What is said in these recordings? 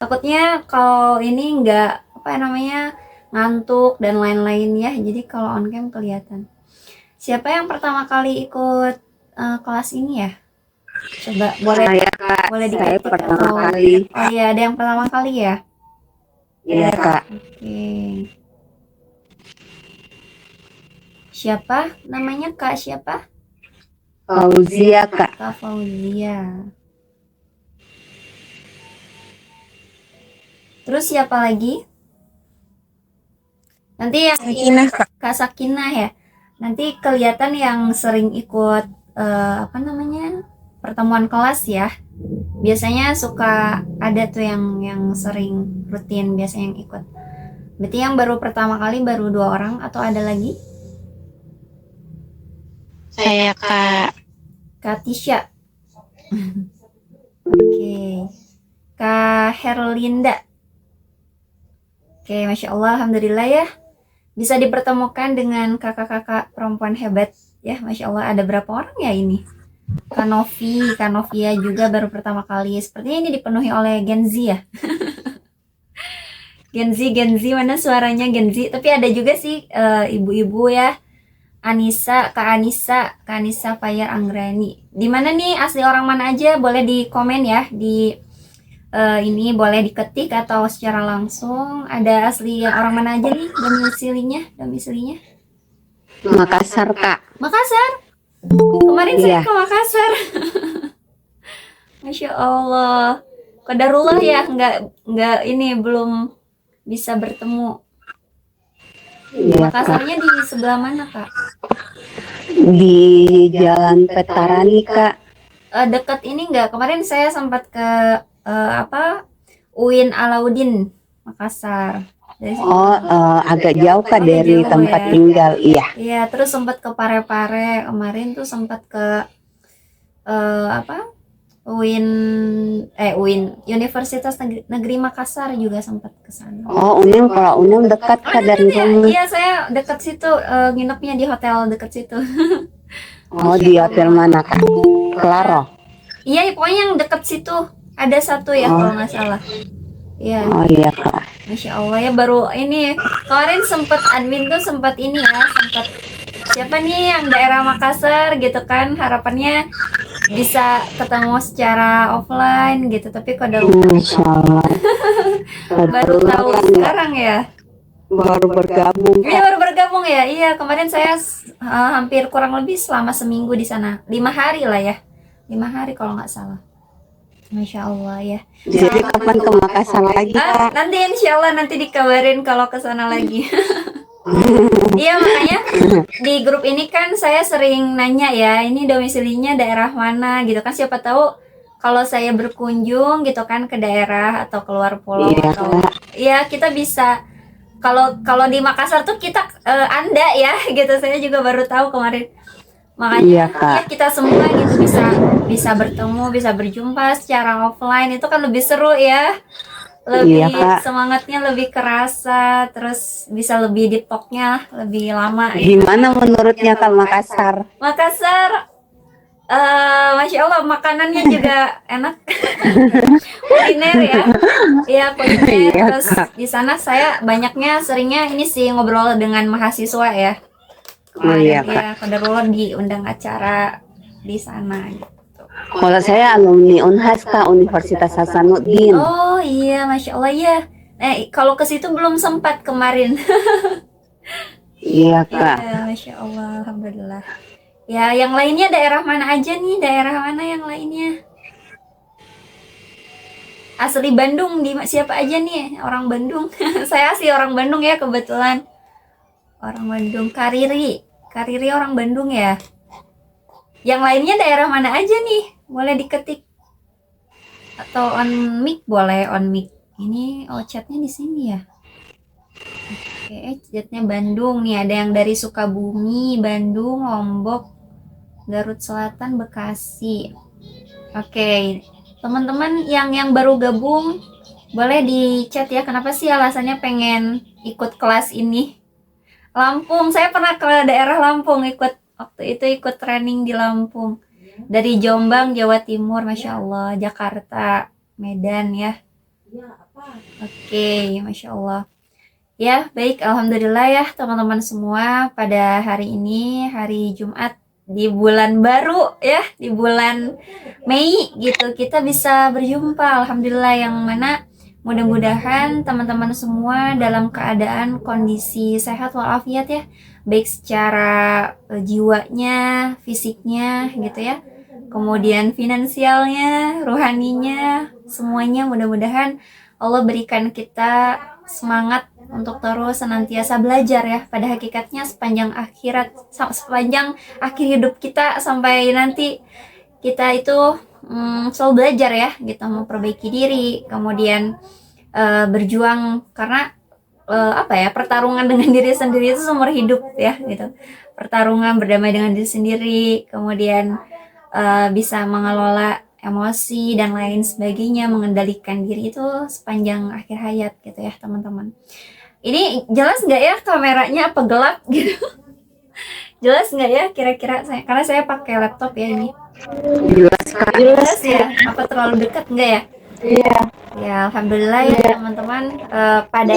Takutnya kalau ini nggak apa namanya ngantuk dan lain-lain ya. Jadi kalau on cam kelihatan. Siapa yang pertama kali ikut kelas ini ya? Coba boleh Saya Kak, boleh saya diketik pertama atau kali. oh iya ada yang pertama kali ya? Iya Kak. Oke. Siapa namanya Kak siapa? Fauzia Kak. Kak Fauzia. Terus siapa lagi? Nanti yang Sakinah Kak. Kak Sakinah ya. Nanti kelihatan yang sering ikut apa namanya pertemuan kelas ya. Biasanya suka ada tuh yang sering rutin biasanya yang ikut. Berarti yang baru pertama kali baru 2 orang atau ada lagi? Saya Kak. Kak Tisha. Oke. Kak Herlinda. Oke, Masya Allah, Alhamdulillah ya. Bisa dipertemukan dengan kakak-kakak perempuan hebat ya. Masya Allah, ada berapa orang ya ini? Kak Novi, Kak Novia juga baru pertama kali. Sepertinya ini dipenuhi oleh Gen Z ya. Gen Z mana suaranya Gen Z? Tapi ada juga sih ibu-ibu ya. Kak Anissa Fayar Anggrani. Di mana nih asli orang mana aja? Boleh di komen ya di ini boleh diketik atau secara langsung. Ada asli orang mana aja nih domisilinya? Makassar Kak. Makassar. Kemarin Iya. saya ke Makassar. Masya Allah. Qadarullah ya, nggak ini belum bisa bertemu. Iya Makassarnya Kak. di sebelah mana Kak? Di Jalan Petarani Kak. Dekat ini nggak? Kemarin saya sempat ke apa UIN Alauddin Makassar. Dari situ. Oh, agak jauh Kak Agak dari jauh tempat ya. tinggal. Iya. Iya, terus sempat ke Parepare kemarin tuh sempat ke apa? UIN Universitas Negeri Makassar juga sempat ke sana. Oh, Unim, kalau Unim dekat Oh, Kak dari dekat ya? rumah. Iya, saya dekat situ nginepnya di hotel dekat situ. Oh, di hotel mana Kak? Claro. Iya, pokoknya yang dekat situ ada satu ya kalau nggak salah. Iya. Oh iya Kak. Masya Allah ya baru ini kemarin sempat admin tuh sempat ini ya sempat siapa nih yang daerah Makassar gitu kan harapannya bisa ketemu secara offline gitu tapi kalau Masya Allah. baru tahu sekarang ya. Baru bergabung Iya Kak. baru bergabung ya. Iya kemarin saya hampir kurang lebih selama seminggu di sana 5 hari lah ya 5 hari kalau nggak salah. Masya Allah ya. Jadi kapan ke Makassar lagi Kak? Nanti insya Allah nanti dikabarin kalau ke sana lagi. Iya makanya di grup ini kan saya sering nanya ya ini domisilinya daerah mana gitu kan siapa tahu kalau saya berkunjung gitu kan ke daerah atau keluar pulau Iya atau Kak. ya kita bisa kalau di Makassar tuh kita Anda ya gitu saya juga baru tahu kemarin makanya Iya Kak. ya kita semua gitu bisa bisa bertemu bisa berjumpa secara offline itu kan lebih seru ya lebih Iya Kak. semangatnya lebih kerasa terus bisa lebih dipoknya lebih lama gitu. Gimana menurutnya Kak Makassar? Makassar Masya Allah makanannya juga enak kuliner ya iya kuliner Iya, terus Kak. di sana saya banyaknya seringnya ini sih ngobrol dengan mahasiswa ya Oh iya ya Kak. Qadarullah diundang acara di sana gitu. Kalau saya alumni Unhas Kak, Universitas Hasanuddin. Oh iya Masya Allah ya kalau ke situ belum sempat kemarin. Iya Kak. Iya, Masya Allah, Alhamdulillah. Ya, yang lainnya daerah mana aja nih? Daerah mana yang lainnya? Asli Bandung, di siapa aja nih? Orang Bandung. Saya asli orang Bandung ya kebetulan. Orang Bandung, Kariri orang Bandung ya. Yang lainnya daerah mana aja nih? Boleh diketik. Atau on mic boleh on mic. Ini chatnya di sini ya. Oke, chatnya Bandung nih. Ada yang dari Sukabumi, Bandung, Lombok, Garut Selatan, Bekasi. Oke, teman-teman yang baru gabung boleh di chat ya. Kenapa sih alasannya pengen ikut kelas ini? Lampung, saya pernah ke daerah Lampung waktu itu ikut training di Lampung. Dari Jombang, Jawa Timur, Masya Allah, Jakarta, Medan ya. Oke, Masya Allah. Ya, baik. Alhamdulillah ya teman-teman semua. Pada hari ini, hari Jumat di bulan baru ya, di bulan Mei gitu, kita bisa berjumpa. Alhamdulillah, yang mana mudah-mudahan teman-teman semua dalam keadaan kondisi sehat walafiat ya. Baik secara jiwanya, fisiknya gitu ya. Kemudian finansialnya, rohaninya, semuanya mudah-mudahan Allah berikan kita semangat untuk terus senantiasa belajar ya. Pada hakikatnya sepanjang sepanjang akhir hidup kita sampai nanti kita itu selalu belajar ya, gitu, memperbaiki diri, kemudian berjuang karena apa ya, pertarungan dengan diri sendiri itu seumur hidup ya, gitu. Pertarungan berdamai dengan diri sendiri, kemudian bisa mengelola emosi dan lain sebagainya, mengendalikan diri itu sepanjang akhir hayat gitu ya teman-teman. Ini jelas nggak ya kameranya, apa gelap gitu? Jelas nggak ya kira-kira saya, karena saya pakai laptop ya ini. Jelas Kak. Jelas ya? Apa terlalu dekat nggak ya? Iya. Ya, alhamdulillah ya teman-teman. Pada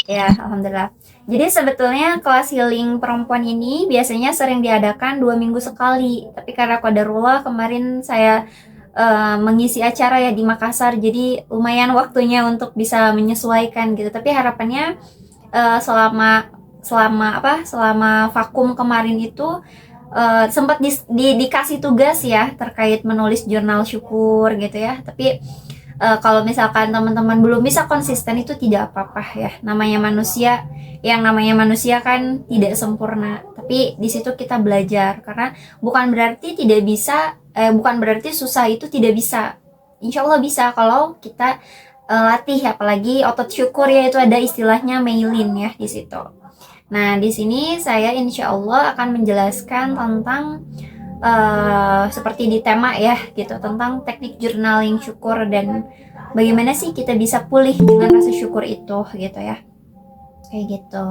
ya, alhamdulillah. Jadi sebetulnya kelas healing perempuan ini biasanya sering diadakan 2 minggu sekali. Tapi karena qadarullah kemarin saya mengisi acara ya di Makassar, jadi lumayan waktunya untuk bisa menyesuaikan gitu. Tapi harapannya selama vakum kemarin itu sempat dikasih tugas ya terkait menulis jurnal syukur gitu ya. Tapi kalau misalkan teman-teman belum bisa konsisten itu tidak apa-apa ya. Namanya manusia, yang namanya manusia kan tidak sempurna. Tapi di situ kita belajar, karena bukan berarti susah itu tidak bisa. Insya Allah bisa kalau kita latih, apalagi otot syukur ya, itu ada istilahnya myelin ya di situ. Nah, di sini saya insya Allah akan menjelaskan tentang seperti di tema ya gitu, tentang teknik journaling syukur dan bagaimana sih kita bisa pulih dengan rasa syukur itu gitu ya, kayak gitu.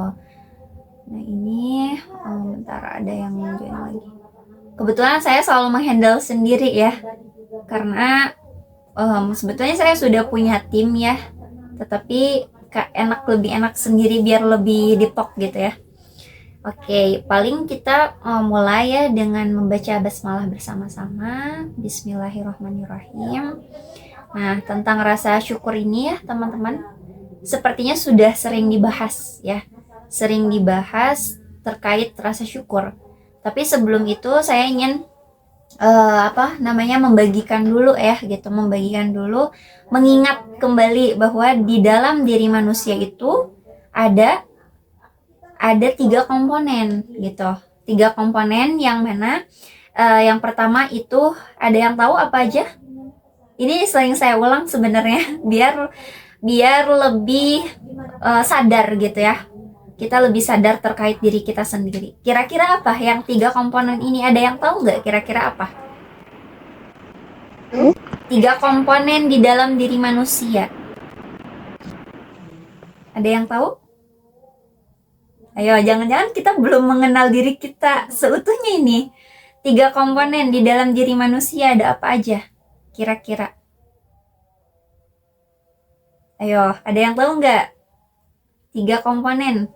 Nah ini bentar, ada yang join lagi. Kebetulan saya selalu menghandle sendiri ya, karena sebetulnya saya sudah punya tim ya, tetapi lebih enak sendiri biar lebih dipok gitu ya. Oke, paling kita mulai ya dengan membaca basmalah bersama-sama. Bismillahirrahmanirrahim. Nah, tentang rasa syukur ini ya teman-teman, sepertinya sudah sering dibahas ya. Sering dibahas terkait rasa syukur. Tapi sebelum itu saya ingin membagikan dulu ya gitu, mengingat kembali bahwa di dalam diri manusia itu ada 3 komponen gitu. 3 komponen yang mana yang pertama itu, ada yang tahu apa aja? Ini sering saya ulang sebenarnya biar lebih sadar gitu ya. Kita lebih sadar terkait diri kita sendiri. Kira-kira apa yang 3 komponen ini? Ada yang tahu nggak kira-kira apa? 3 komponen di dalam diri manusia. Ada yang tahu? Ayo, jangan-jangan kita belum mengenal diri kita seutuhnya ini. 3 komponen di dalam diri manusia ada apa aja? Kira-kira. Ayo, ada yang tahu nggak? 3 komponen.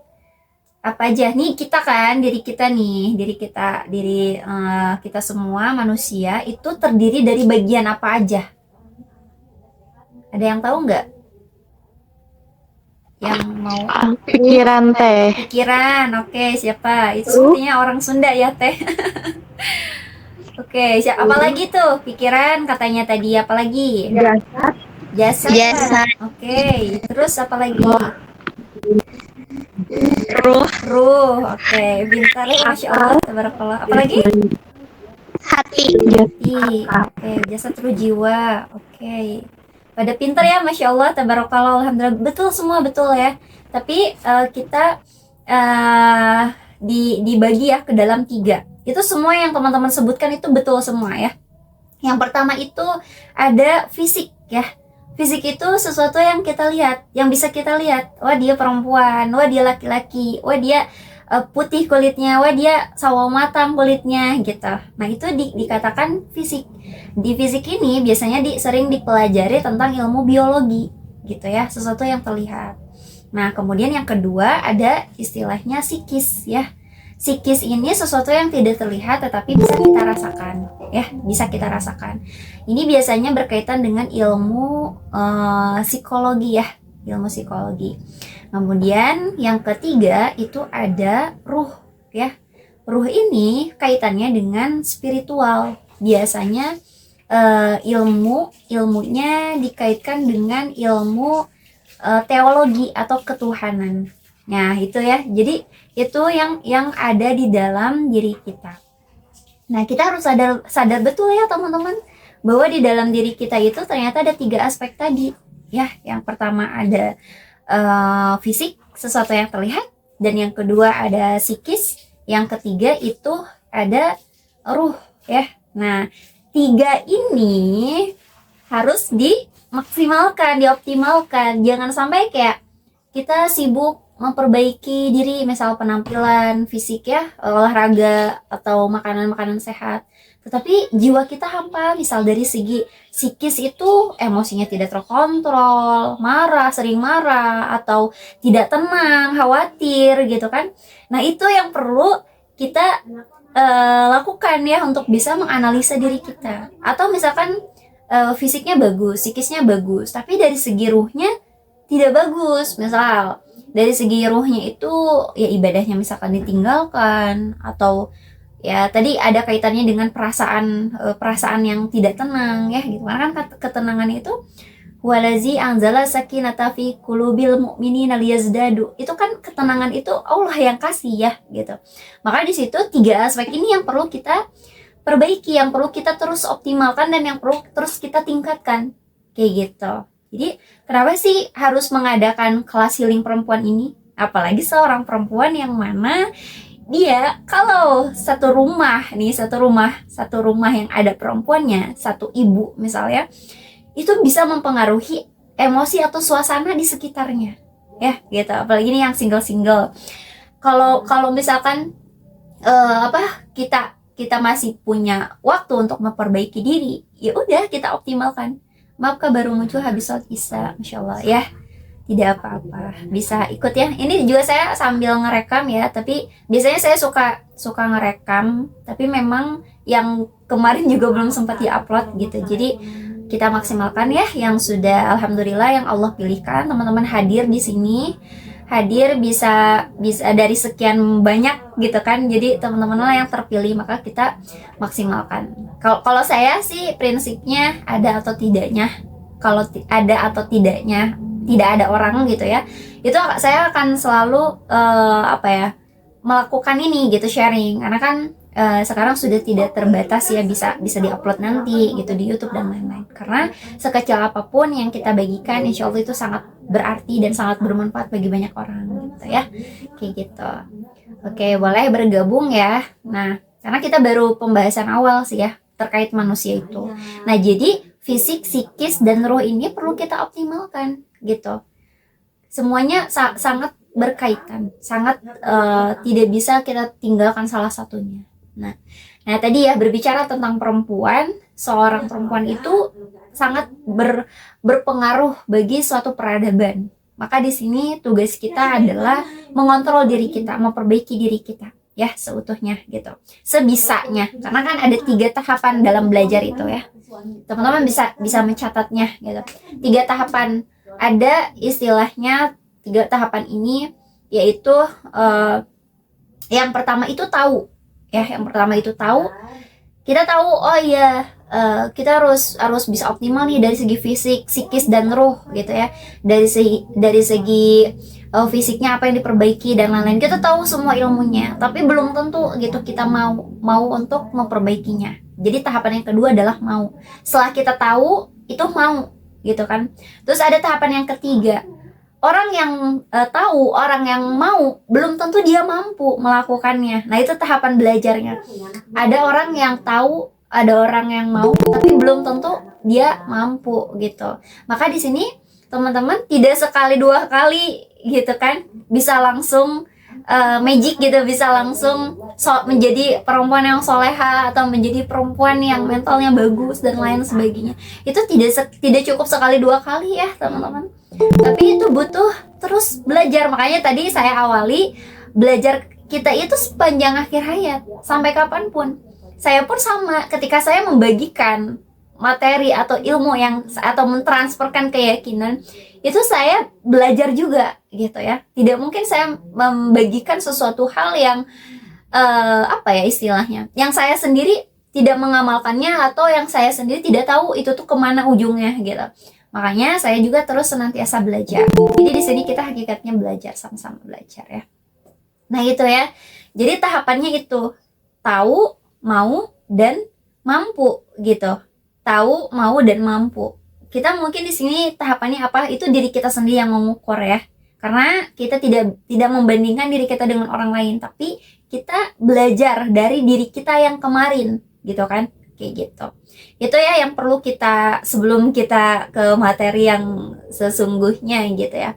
Apa aja? Nih kita kan, diri kita semua manusia itu terdiri dari bagian apa aja? Ada yang tahu nggak? Yang mau? Pikiran teh. Pikiran, oke, siapa? Itu sepertinya orang Sunda ya teh. Oke, apa lagi tuh? Pikiran katanya tadi, apa lagi? Jasad. Oke, terus apa lagi? Ruh. Oke, pintar ya, Masya Allah, tabarakallah. Apa lagi? Hati. Oke, jasad, ruh, jiwa. Oke. Pada pintar ya, Masya Allah, tabarakallah, alhamdulillah. Betul semua, betul ya. Tapi kita dibagi ya ke dalam 3. Itu semua yang teman-teman sebutkan itu betul semua ya. Yang pertama itu ada fisik ya. Fisik itu sesuatu yang kita lihat, yang bisa kita lihat. Wah, dia perempuan, wah dia laki-laki, wah dia putih kulitnya, wah dia sawo matang kulitnya gitu. Nah, itu dikatakan fisik. Di fisik ini biasanya sering dipelajari tentang ilmu biologi gitu ya, sesuatu yang terlihat. Nah, kemudian yang kedua ada istilahnya psikis ya. Psikis ini sesuatu yang tidak terlihat tetapi bisa kita rasakan ya, bisa kita rasakan. Ini biasanya berkaitan dengan ilmu psikologi ya, ilmu psikologi. Kemudian yang ketiga itu ada ruh ya. Ruh ini kaitannya dengan spiritual. Biasanya ilmunya dikaitkan dengan ilmu teologi atau ketuhanan. Nah, itu ya. Jadi itu yang ada di dalam diri kita. Nah, kita harus sadar betul ya teman-teman, bahwa di dalam diri kita itu ternyata ada 3 aspek tadi. Ya, yang pertama ada fisik, sesuatu yang terlihat, dan yang kedua ada psikis, yang ketiga itu ada ruh ya. Nah, 3 ini harus dimaksimalkan, dioptimalkan. Jangan sampai kayak kita sibuk memperbaiki diri, misal penampilan fisik ya, olahraga atau makanan-makanan sehat, tetapi jiwa kita hampa. Misal dari segi psikis itu emosinya tidak terkontrol, sering marah, atau tidak tenang, khawatir gitu kan. Nah, itu yang perlu kita lakukan ya, untuk bisa menganalisa diri kita. Atau misalkan fisiknya bagus, psikisnya bagus, tapi dari segi ruhnya tidak bagus. Misal dari segi ruhnya itu ya ibadahnya misalkan ditinggalkan, atau ya tadi ada kaitannya dengan perasaan yang tidak tenang ya gitu. Karena kan ketenangan itu walazi anzala sakinata fi qulubil mu'minina liyazdadu. Itu kan ketenangan itu Allah yang kasih ya gitu. Maka di situ 3 aspek ini yang perlu kita perbaiki, yang perlu kita terus optimalkan, dan yang perlu terus kita tingkatkan kayak gitu. Jadi kenapa sih harus mengadakan kelas healing perempuan ini? Apalagi seorang perempuan yang mana dia kalau satu rumah yang ada perempuannya, satu ibu misalnya, itu bisa mempengaruhi emosi atau suasana di sekitarnya ya gitu. Apalagi ini yang single. Kalau misalkan kita masih punya waktu untuk memperbaiki diri, ya udah kita optimalkan. Maaf baru muncul habis sholat isya, Masya Allah ya, tidak apa-apa, bisa ikut ya. Ini juga saya sambil ngerekam ya, tapi biasanya saya suka ngerekam, tapi memang yang kemarin juga belum sempat diupload gitu. Jadi kita maksimalkan ya yang sudah, alhamdulillah yang Allah pilihkan teman-teman hadir di sini, bisa dari sekian banyak gitu kan. Jadi teman-teman lah yang terpilih, maka kita maksimalkan. Kalau saya sih prinsipnya ada atau tidaknya. Kalau ada atau tidaknya, tidak ada orang gitu ya, itu saya akan selalu melakukan ini gitu, sharing. Karena kan sekarang sudah tidak terbatas ya, bisa diupload nanti gitu di YouTube dan lain-lain. Karena sekecil apapun yang kita bagikan, insya Allah itu sangat berarti dan sangat bermanfaat bagi banyak orang gitu ya, kayak gitu. Oke, boleh bergabung ya. Nah, karena kita baru pembahasan awal sih ya terkait manusia itu. Nah, jadi fisik, psikis, dan roh ini perlu kita optimalkan gitu. Semuanya sangat berkaitan, sangat tidak bisa kita tinggalkan salah satunya. Nah tadi ya, berbicara tentang perempuan, seorang perempuan itu sangat berpengaruh bagi suatu peradaban. Maka di sini tugas kita adalah mengontrol diri kita, memperbaiki diri kita ya seutuhnya gitu, sebisanya. Karena kan ada 3 tahapan dalam belajar itu ya. Teman-teman bisa mencatatnya gitu. 3 tahapan. Ada istilahnya 3 tahapan ini, yaitu yang pertama itu tahu ya. Yang pertama itu tahu. Kita tahu, oh iya, kita harus bisa optimal nih dari segi fisik, psikis, dan ruh gitu ya. Dari segi fisiknya apa yang diperbaiki dan lain-lain, kita tahu semua ilmunya, tapi belum tentu gitu kita mau untuk memperbaikinya. Jadi tahapan yang kedua adalah mau. Setelah kita tahu, itu mau gitu kan. Terus ada tahapan yang ketiga. Orang yang tahu, orang yang mau, belum tentu dia mampu melakukannya. Nah, itu tahapan belajarnya. Ada orang yang tahu, ada orang yang mau, tapi belum tentu dia mampu gitu. Maka di sini teman-teman tidak sekali 2 kali gitu kan bisa langsung magic gitu, bisa langsung menjadi perempuan yang soleha atau menjadi perempuan yang mentalnya bagus dan lain sebagainya. Itu tidak cukup sekali dua kali ya teman-teman, tapi itu butuh terus belajar. Makanya tadi saya awali, belajar kita itu sepanjang akhir hayat, sampai kapanpun. Saya pun sama, ketika saya membagikan materi atau ilmu atau mentransferkan keyakinan, itu saya belajar juga gitu ya. Tidak mungkin saya membagikan sesuatu hal yang apa ya istilahnya, yang saya sendiri tidak mengamalkannya, atau yang saya sendiri tidak tahu itu tuh kemana ujungnya gitu. Makanya saya juga terus senantiasa belajar. Jadi di sini kita hakikatnya belajar, sama-sama belajar ya. Nah itu ya. Jadi tahapannya itu tahu, mau, dan mampu gitu. Tahu, mau, dan mampu. Kita mungkin di sini tahapannya apa? Itu diri kita sendiri yang mengukur ya. Karena kita tidak membandingkan diri kita dengan orang lain, tapi kita belajar dari diri kita yang kemarin, gitu kan? Kayak gitu. Itu ya yang perlu kita sebelum kita ke materi yang sesungguhnya gitu ya.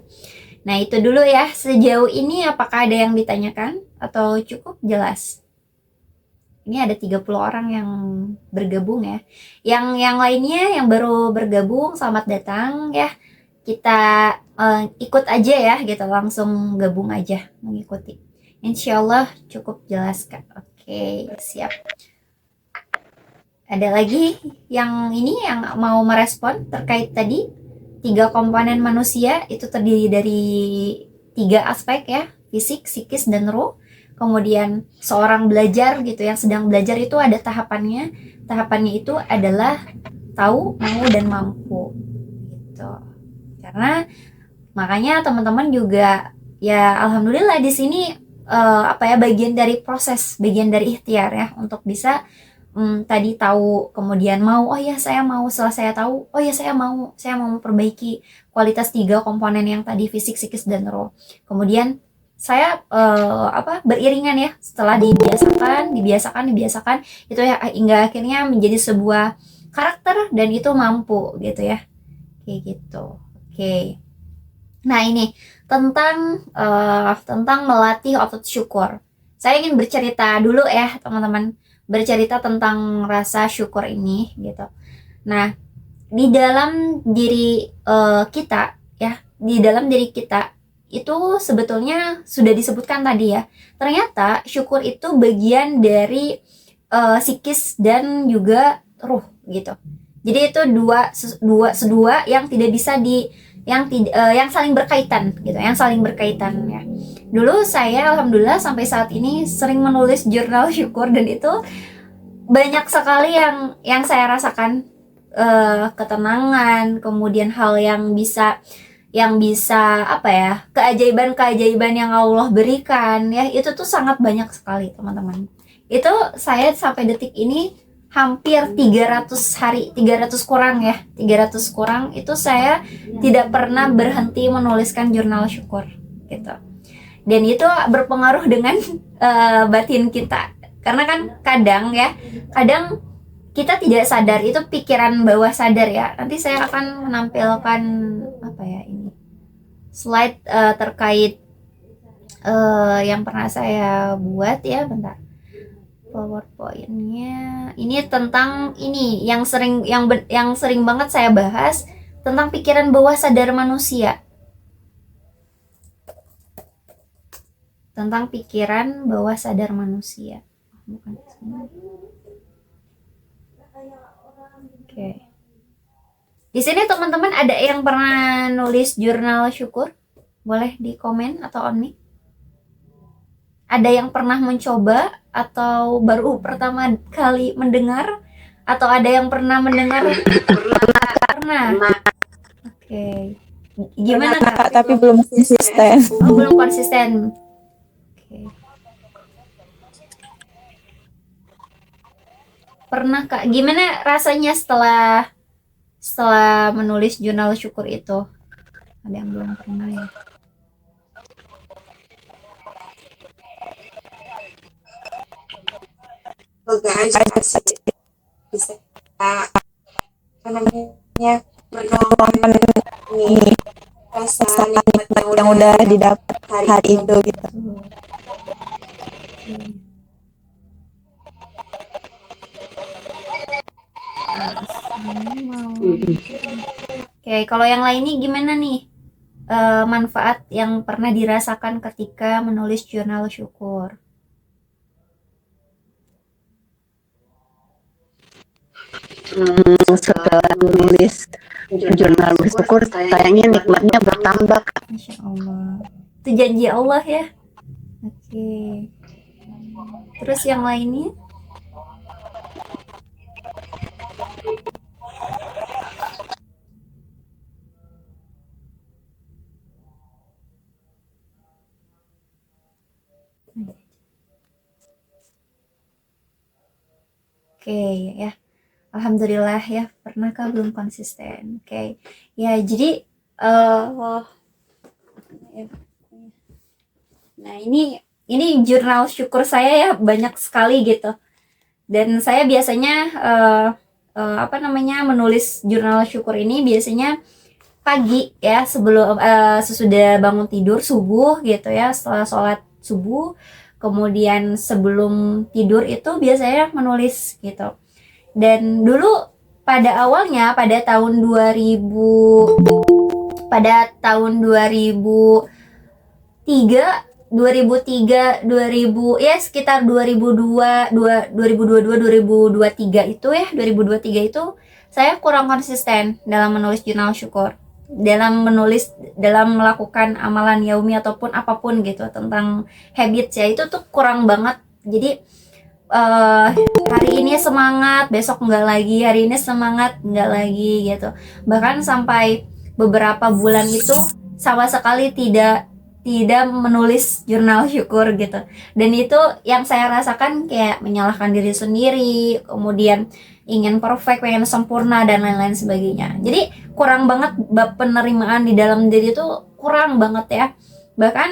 Nah, itu dulu ya. Sejauh ini apakah ada yang ditanyakan atau cukup jelas? Ini ada 30 orang yang bergabung ya. Yang lainnya yang baru bergabung, selamat datang ya. Kita ikut aja ya gitu, langsung gabung aja mengikuti. Insyaallah cukup jelas Kak. Oke, siap. Ada lagi yang mau merespon terkait tadi 3 komponen manusia, itu terdiri dari 3 aspek ya, fisik, psikis, dan roh. Kemudian seorang belajar gitu, yang sedang belajar itu ada tahapannya. Tahapannya itu adalah tahu, mau, dan mampu gitu. Karena makanya teman-teman juga ya alhamdulillah di sini bagian dari proses, bagian dari ikhtiar ya, untuk bisa tadi tahu, kemudian mau, oh ya saya mau, setelah saya tahu, oh ya saya mau memperbaiki kualitas 3 komponen yang tadi, fisik, psikis, dan roh. Kemudian saya beriringan ya, setelah dibiasakan itu ya, hingga akhirnya menjadi sebuah karakter, dan itu mampu gitu ya, kayak gitu. Oke. Nah ini tentang melatih otot syukur. Saya ingin bercerita dulu ya teman-teman, bercerita tentang rasa syukur ini gitu. Nah di dalam diri kita ya, di dalam diri kita itu sebetulnya sudah disebutkan tadi ya, ternyata syukur itu bagian dari psikis dan juga ruh gitu. Jadi itu dua yang tidak bisa yang saling berkaitan gitu, yang saling berkaitan ya. Dulu saya alhamdulillah sampai saat ini sering menulis jurnal syukur, dan itu banyak sekali yang saya rasakan, ketenangan, kemudian hal yang bisa keajaiban yang Allah berikan ya, itu tuh sangat banyak sekali teman-teman. Itu saya sampai detik ini hampir 300 hari, 300 kurang itu saya tidak pernah berhenti menuliskan jurnal syukur gitu. Dan itu berpengaruh dengan batin kita, karena kan kadang kita tidak sadar, itu pikiran bawah sadar ya. Nanti saya akan menampilkan slide terkait yang pernah saya buat ya, bentar. PowerPoint-nya ini tentang ini yang sering banget saya bahas, tentang pikiran bawah sadar manusia. Tentang pikiran bawah sadar manusia. Bukan sini. Oke. Di sini teman-teman ada yang pernah nulis jurnal syukur? Boleh di komen atau on mic. Ada yang pernah mencoba atau baru pertama kali mendengar, atau ada yang pernah mendengar? Pernah. Oke. Gimana Kak? Tapi belum konsisten. Oh, belum konsisten. Oke. Pernah Kak? Gimana rasanya setelah menulis jurnal syukur itu? Ada yang belum pernah ya? Aja bisa namanya menolong ini rasa nikmat yang udah didapat hari itu gitu. Oke, kalau yang lainnya gimana nih? Manfaat yang pernah dirasakan ketika menulis jurnal syukur. Setelah menulis jurnal bersyukur, kayaknya nikmatnya bertambah. Masya Allah. Itu janji Allah ya. Oke. Terus yang lainnya? Oke ya. Alhamdulillah ya. Pernahkah belum konsisten? Oke. Ya jadi nah ini jurnal syukur saya ya banyak sekali gitu. Dan saya biasanya apa namanya menulis jurnal syukur ini biasanya pagi ya sebelum sesudah bangun tidur subuh gitu ya, setelah sholat subuh, kemudian sebelum tidur itu biasanya menulis gitu. Dan dulu pada awalnya pada tahun 2003 ya sekitar 2022 itu ya 2023 itu saya kurang konsisten dalam menulis jurnal syukur, dalam melakukan amalan yaumi ataupun apapun gitu tentang habits ya, itu tuh kurang banget. Jadi hari ini semangat, besok enggak lagi, hari ini semangat, enggak lagi gitu. Bahkan sampai beberapa bulan itu sama sekali tidak menulis jurnal syukur gitu. Dan itu yang saya rasakan kayak menyalahkan diri sendiri, kemudian ingin perfect, pengen sempurna dan lain-lain sebagainya. Jadi kurang banget bab penerimaan di dalam diri itu kurang banget ya. Bahkan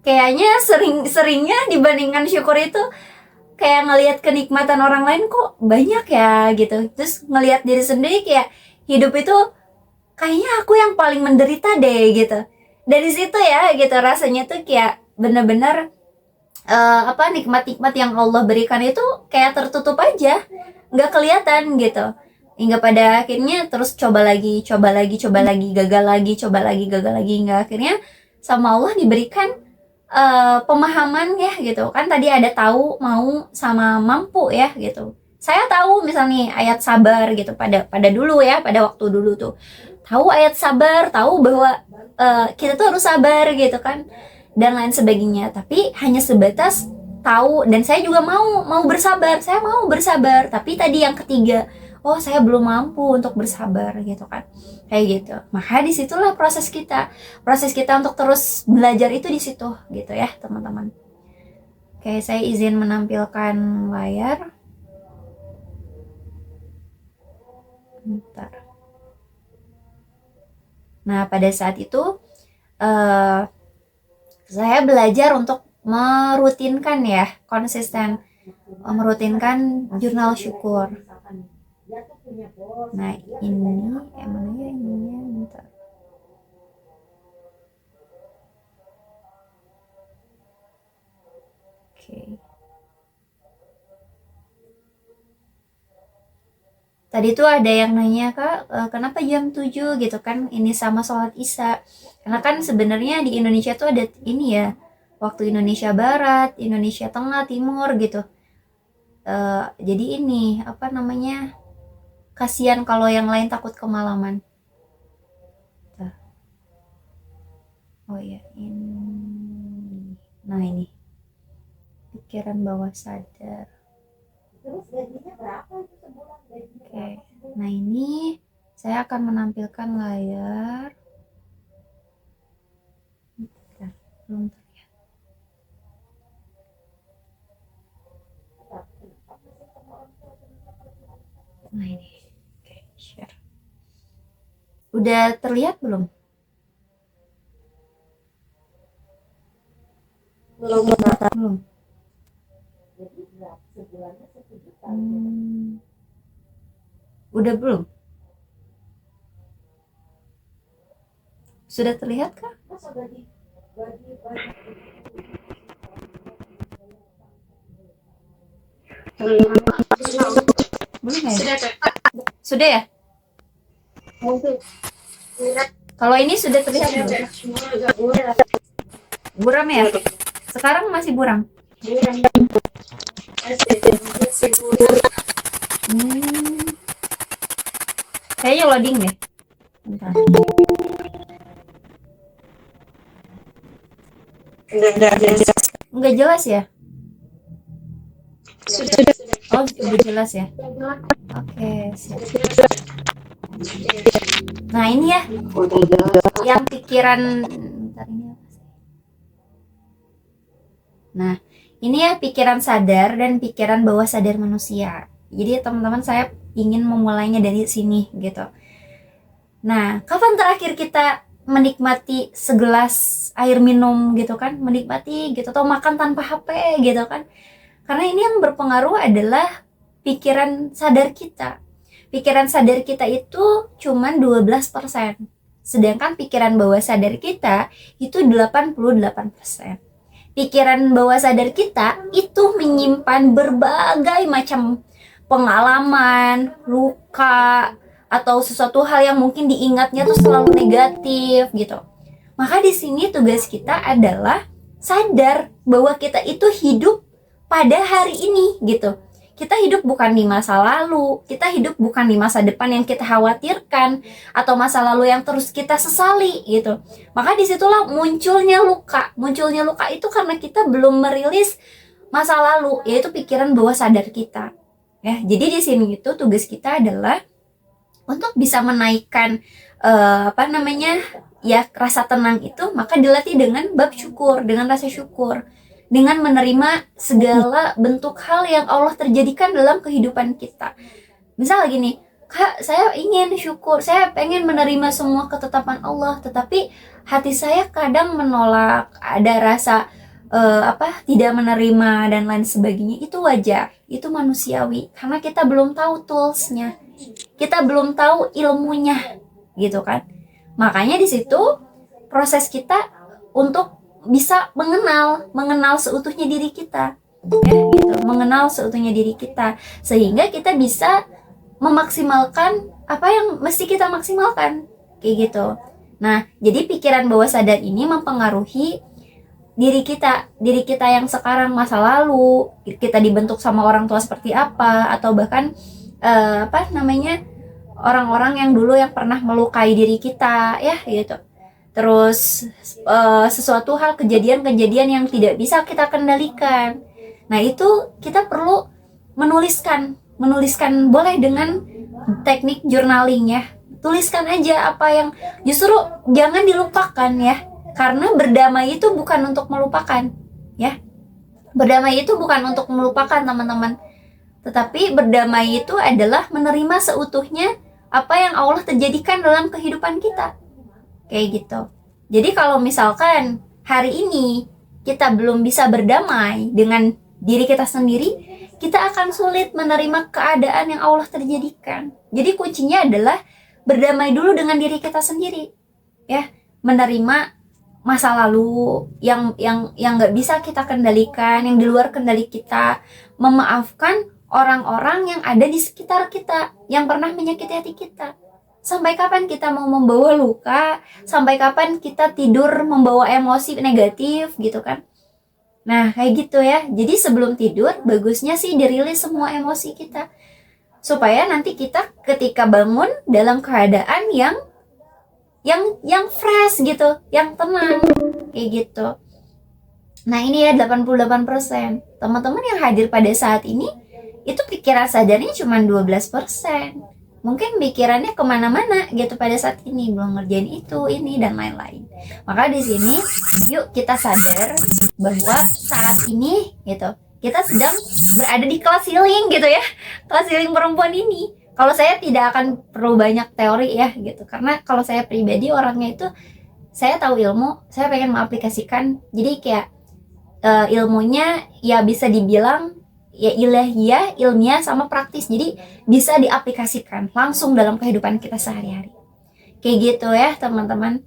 kayaknya seringnya dibandingkan syukur itu kayak ngelihat kenikmatan orang lain kok banyak ya gitu. Terus ngelihat diri sendiri kayak hidup itu kayaknya aku yang paling menderita deh gitu. Dari situ ya gitu rasanya tuh kayak bener-bener apa nikmat-nikmat yang Allah berikan itu kayak tertutup aja, nggak kelihatan gitu. Hingga pada akhirnya terus coba lagi, gagal lagi, coba lagi, gagal lagi, hingga akhirnya sama Allah diberikan pemahaman ya gitu kan. Tadi ada tahu, mau, sama mampu ya gitu. Saya tahu misalnya ayat sabar gitu pada dulu ya, pada waktu dulu tuh tahu ayat sabar, tahu bahwa kita tuh harus sabar gitu kan dan lain sebagainya, tapi hanya sebatas tahu. Dan saya juga mau bersabar, saya mau bersabar, tapi tadi yang ketiga, oh saya belum mampu untuk bersabar gitu kan, kayak gitu. Maka disitulah proses kita untuk terus belajar itu di situ gitu ya teman-teman. Oke, saya izin menampilkan layar. Bentar. Nah pada saat itu saya belajar untuk merutinkan ya, konsisten merutinkan jurnal syukur. Nah ini emang ya ininya bentar. Oke. Tadi tuh ada yang nanya, Kak, kenapa jam 7 gitu kan? Ini sama sholat Isya. Karena kan sebenarnya di Indonesia tuh ada ini ya, waktu Indonesia Barat, Indonesia Tengah, Timur gitu. Jadi ini apa namanya? Kasihan kalau yang lain takut kemalaman. Tuh. Oh iya, ini. Nah, ini. Pikiran bawah sadar. Oke. Nah, ini saya akan menampilkan layar. Bentar, belum terlihat. Nah, ini. Oke, share. Udah terlihat belum? Belum. Udah belum? Sudah terlihat kah? Belum ya? Sudah ya? Kalau ini sudah terlihat belum? Buram ya? Sekarang masih buram. Kayaknya loading deh. Bentar. Udah jelas. Nggak jelas ya? Oh, udah jelas ya? Oke, siap. Nah, ini ya, yang pikiran. Bentar, ini apa sih? Nah, ini ya pikiran sadar dan pikiran bawah sadar manusia. Jadi teman-teman, saya ingin memulainya dari sini gitu. Nah, kapan terakhir kita menikmati segelas air minum gitu kan? Menikmati gitu, atau makan tanpa HP gitu kan? Karena ini yang berpengaruh adalah pikiran sadar kita. Pikiran sadar kita itu cuma 12%. Sedangkan pikiran bawah sadar kita itu 88%. Pikiran bawah sadar kita itu menyimpan berbagai macam pengalaman, luka, atau sesuatu hal yang mungkin diingatnya tuh selalu negatif gitu. Maka di sini tugas kita adalah sadar bahwa kita itu hidup pada hari ini gitu. Kita hidup bukan di masa lalu, kita hidup bukan di masa depan yang kita khawatirkan atau masa lalu yang terus kita sesali gitu. Maka disitulah munculnya luka. Munculnya luka itu karena kita belum merilis masa lalu, yaitu pikiran bawah sadar kita. Ya, jadi di sini itu tugas kita adalah untuk bisa menaikkan rasa tenang itu, maka dilatih dengan bab syukur, dengan rasa syukur, dengan menerima segala bentuk hal yang Allah terjadikan dalam kehidupan kita. Misal gini, Kak, saya ingin syukur, saya pengen menerima semua ketetapan Allah, tetapi hati saya kadang menolak, ada rasa tidak menerima dan lain sebagainya. Itu wajar, itu manusiawi, karena kita belum tahu toolsnya, kita belum tahu ilmunya, gitu kan. Makanya di situ proses kita untuk bisa mengenal seutuhnya diri kita, ya gitu, mengenal seutuhnya diri kita, sehingga kita bisa memaksimalkan apa yang mesti kita maksimalkan, kayak gitu. Nah, jadi pikiran bawah sadar ini mempengaruhi diri kita yang sekarang, masa lalu, kita dibentuk sama orang tua seperti apa, atau bahkan orang-orang yang dulu yang pernah melukai diri kita, ya gitu. Terus sesuatu hal, kejadian-kejadian yang tidak bisa kita kendalikan. Nah, itu kita perlu menuliskan boleh dengan teknik journaling ya. Tuliskan aja apa yang justru jangan dilupakan ya. Karena berdamai itu bukan untuk melupakan ya. Berdamai itu bukan untuk melupakan teman-teman. Tetapi berdamai itu adalah menerima seutuhnya apa yang Allah terjadikan dalam kehidupan kita. Kayak gitu. Jadi kalau misalkan hari ini kita belum bisa berdamai dengan diri kita sendiri, kita akan sulit menerima keadaan yang Allah terjadikan. Jadi kuncinya adalah berdamai dulu dengan diri kita sendiri, ya, menerima masa lalu yang nggak bisa kita kendalikan, yang di luar kendali kita, memaafkan orang-orang yang ada di sekitar kita yang pernah menyakiti hati kita. Sampai kapan kita mau membawa luka? Sampai kapan kita tidur membawa emosi negatif gitu kan? Nah, kayak gitu ya. Jadi sebelum tidur, bagusnya sih dirilis semua emosi kita. Supaya nanti kita ketika bangun dalam keadaan yang fresh gitu, yang tenang, kayak gitu. Nah, ini ya 88%. Teman-teman yang hadir pada saat ini, itu pikiran sadarnya cuma 12%. Mungkin pikirannya kemana-mana gitu pada saat ini, belum ngerjain itu, ini, dan lain-lain. Maka di sini, yuk kita sadar bahwa saat ini gitu, kita sedang berada di kelas healing gitu ya, kelas healing perempuan ini. Kalau saya tidak akan perlu banyak teori ya gitu, karena kalau saya pribadi orangnya itu, saya tahu ilmu, saya pengen mengaplikasikan. Jadi kayak ilmunya ya bisa dibilang ya ilahiyah, ilmiah, sama praktis. Jadi bisa diaplikasikan langsung dalam kehidupan kita sehari-hari. Kayak gitu ya teman-teman.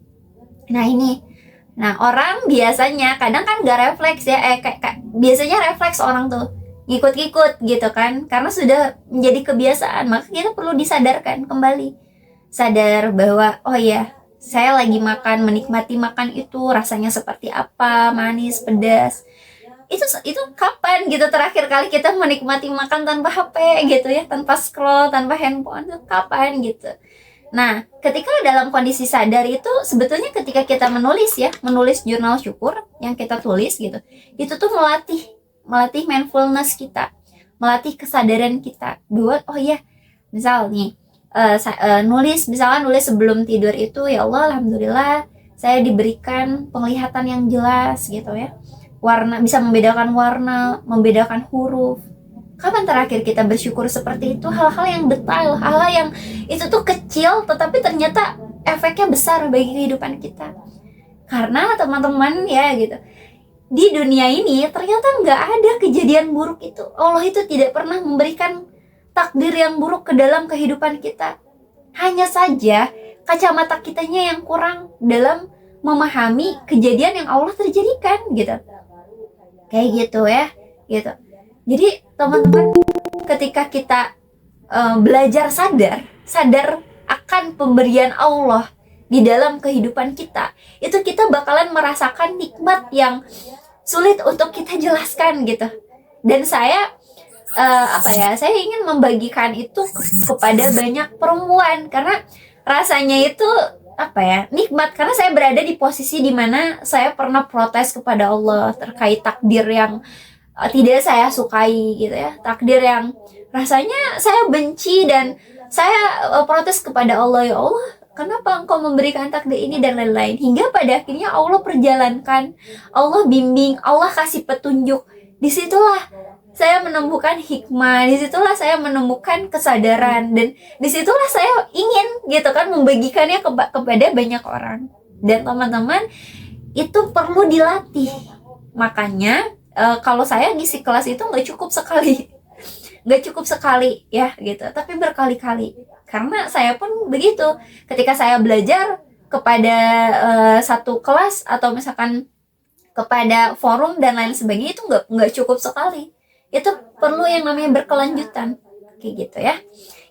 Nah ini, nah orang biasanya kadang kan gak refleks ya, biasanya refleks orang tuh. ngikut-ngikut gitu kan, karena sudah menjadi kebiasaan. Maka kita perlu disadarkan kembali, sadar bahwa oh ya, saya lagi makan, menikmati makan itu rasanya seperti apa, manis, pedas. Itu kapan gitu terakhir kali kita menikmati makan tanpa HP gitu ya, tanpa scroll, tanpa handphone, itu kapan gitu. Nah, ketika dalam kondisi sadar itu sebetulnya ketika kita menulis ya, menulis jurnal syukur yang kita tulis gitu, itu tuh melatih mindfulness kita, melatih kesadaran kita buat oh ya, misal nih nulis, misalkan nulis sebelum tidur itu, ya Allah, alhamdulillah saya diberikan penglihatan yang jelas gitu ya, warna, bisa membedakan warna, membedakan huruf. Kapan terakhir kita bersyukur seperti itu? Hal-hal yang detail, hal-hal yang itu tuh kecil tetapi ternyata efeknya besar bagi kehidupan kita. Karena teman-teman ya gitu, di dunia ini ternyata nggak ada kejadian buruk itu. Allah itu tidak pernah memberikan takdir yang buruk ke dalam kehidupan kita. Hanya saja kacamata kitanya yang kurang dalam memahami kejadian yang Allah terjadikan gitu. Kayak gitu ya, gitu. Jadi teman-teman, ketika kita belajar sadar akan pemberian Allah di dalam kehidupan kita, itu kita bakalan merasakan nikmat yang sulit untuk kita jelaskan gitu. Dan saya saya ingin membagikan itu kepada banyak perempuan, karena rasanya itu nikmat, karena saya berada di posisi dimana saya pernah protes kepada Allah terkait takdir yang tidak saya sukai gitu ya, takdir yang rasanya saya benci, dan saya protes kepada Allah, ya Allah, kenapa engkau memberikan takdir ini dan lain-lain, hingga pada akhirnya Allah perjalankan, Allah bimbing, Allah kasih petunjuk. Disitulah saya menemukan hikmah, disitulah saya menemukan kesadaran, dan disitulah saya ingin gitu kan membagikannya kepada banyak orang. Dan teman-teman, itu perlu dilatih. Makanya kalau saya ngisi kelas itu nggak cukup sekali ya gitu, tapi berkali-kali, karena saya pun begitu. Ketika saya belajar kepada satu kelas atau misalkan kepada forum dan lain sebagainya, itu nggak cukup sekali, itu perlu yang namanya berkelanjutan, kayak gitu ya,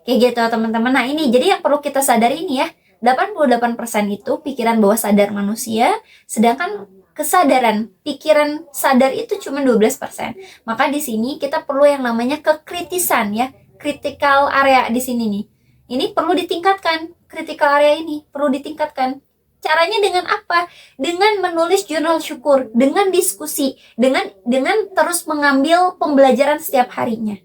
kayak gitu teman-teman. Nah ini jadi yang perlu kita sadari ini ya, 88% itu pikiran bawah sadar manusia, sedangkan kesadaran pikiran sadar itu cuma 12%. Maka di sini kita perlu yang namanya kekritisan ya, critical area di sini nih. Ini perlu ditingkatkan, critical area ini perlu ditingkatkan. Caranya dengan apa? Dengan menulis jurnal syukur, dengan diskusi, dengan terus mengambil pembelajaran setiap harinya.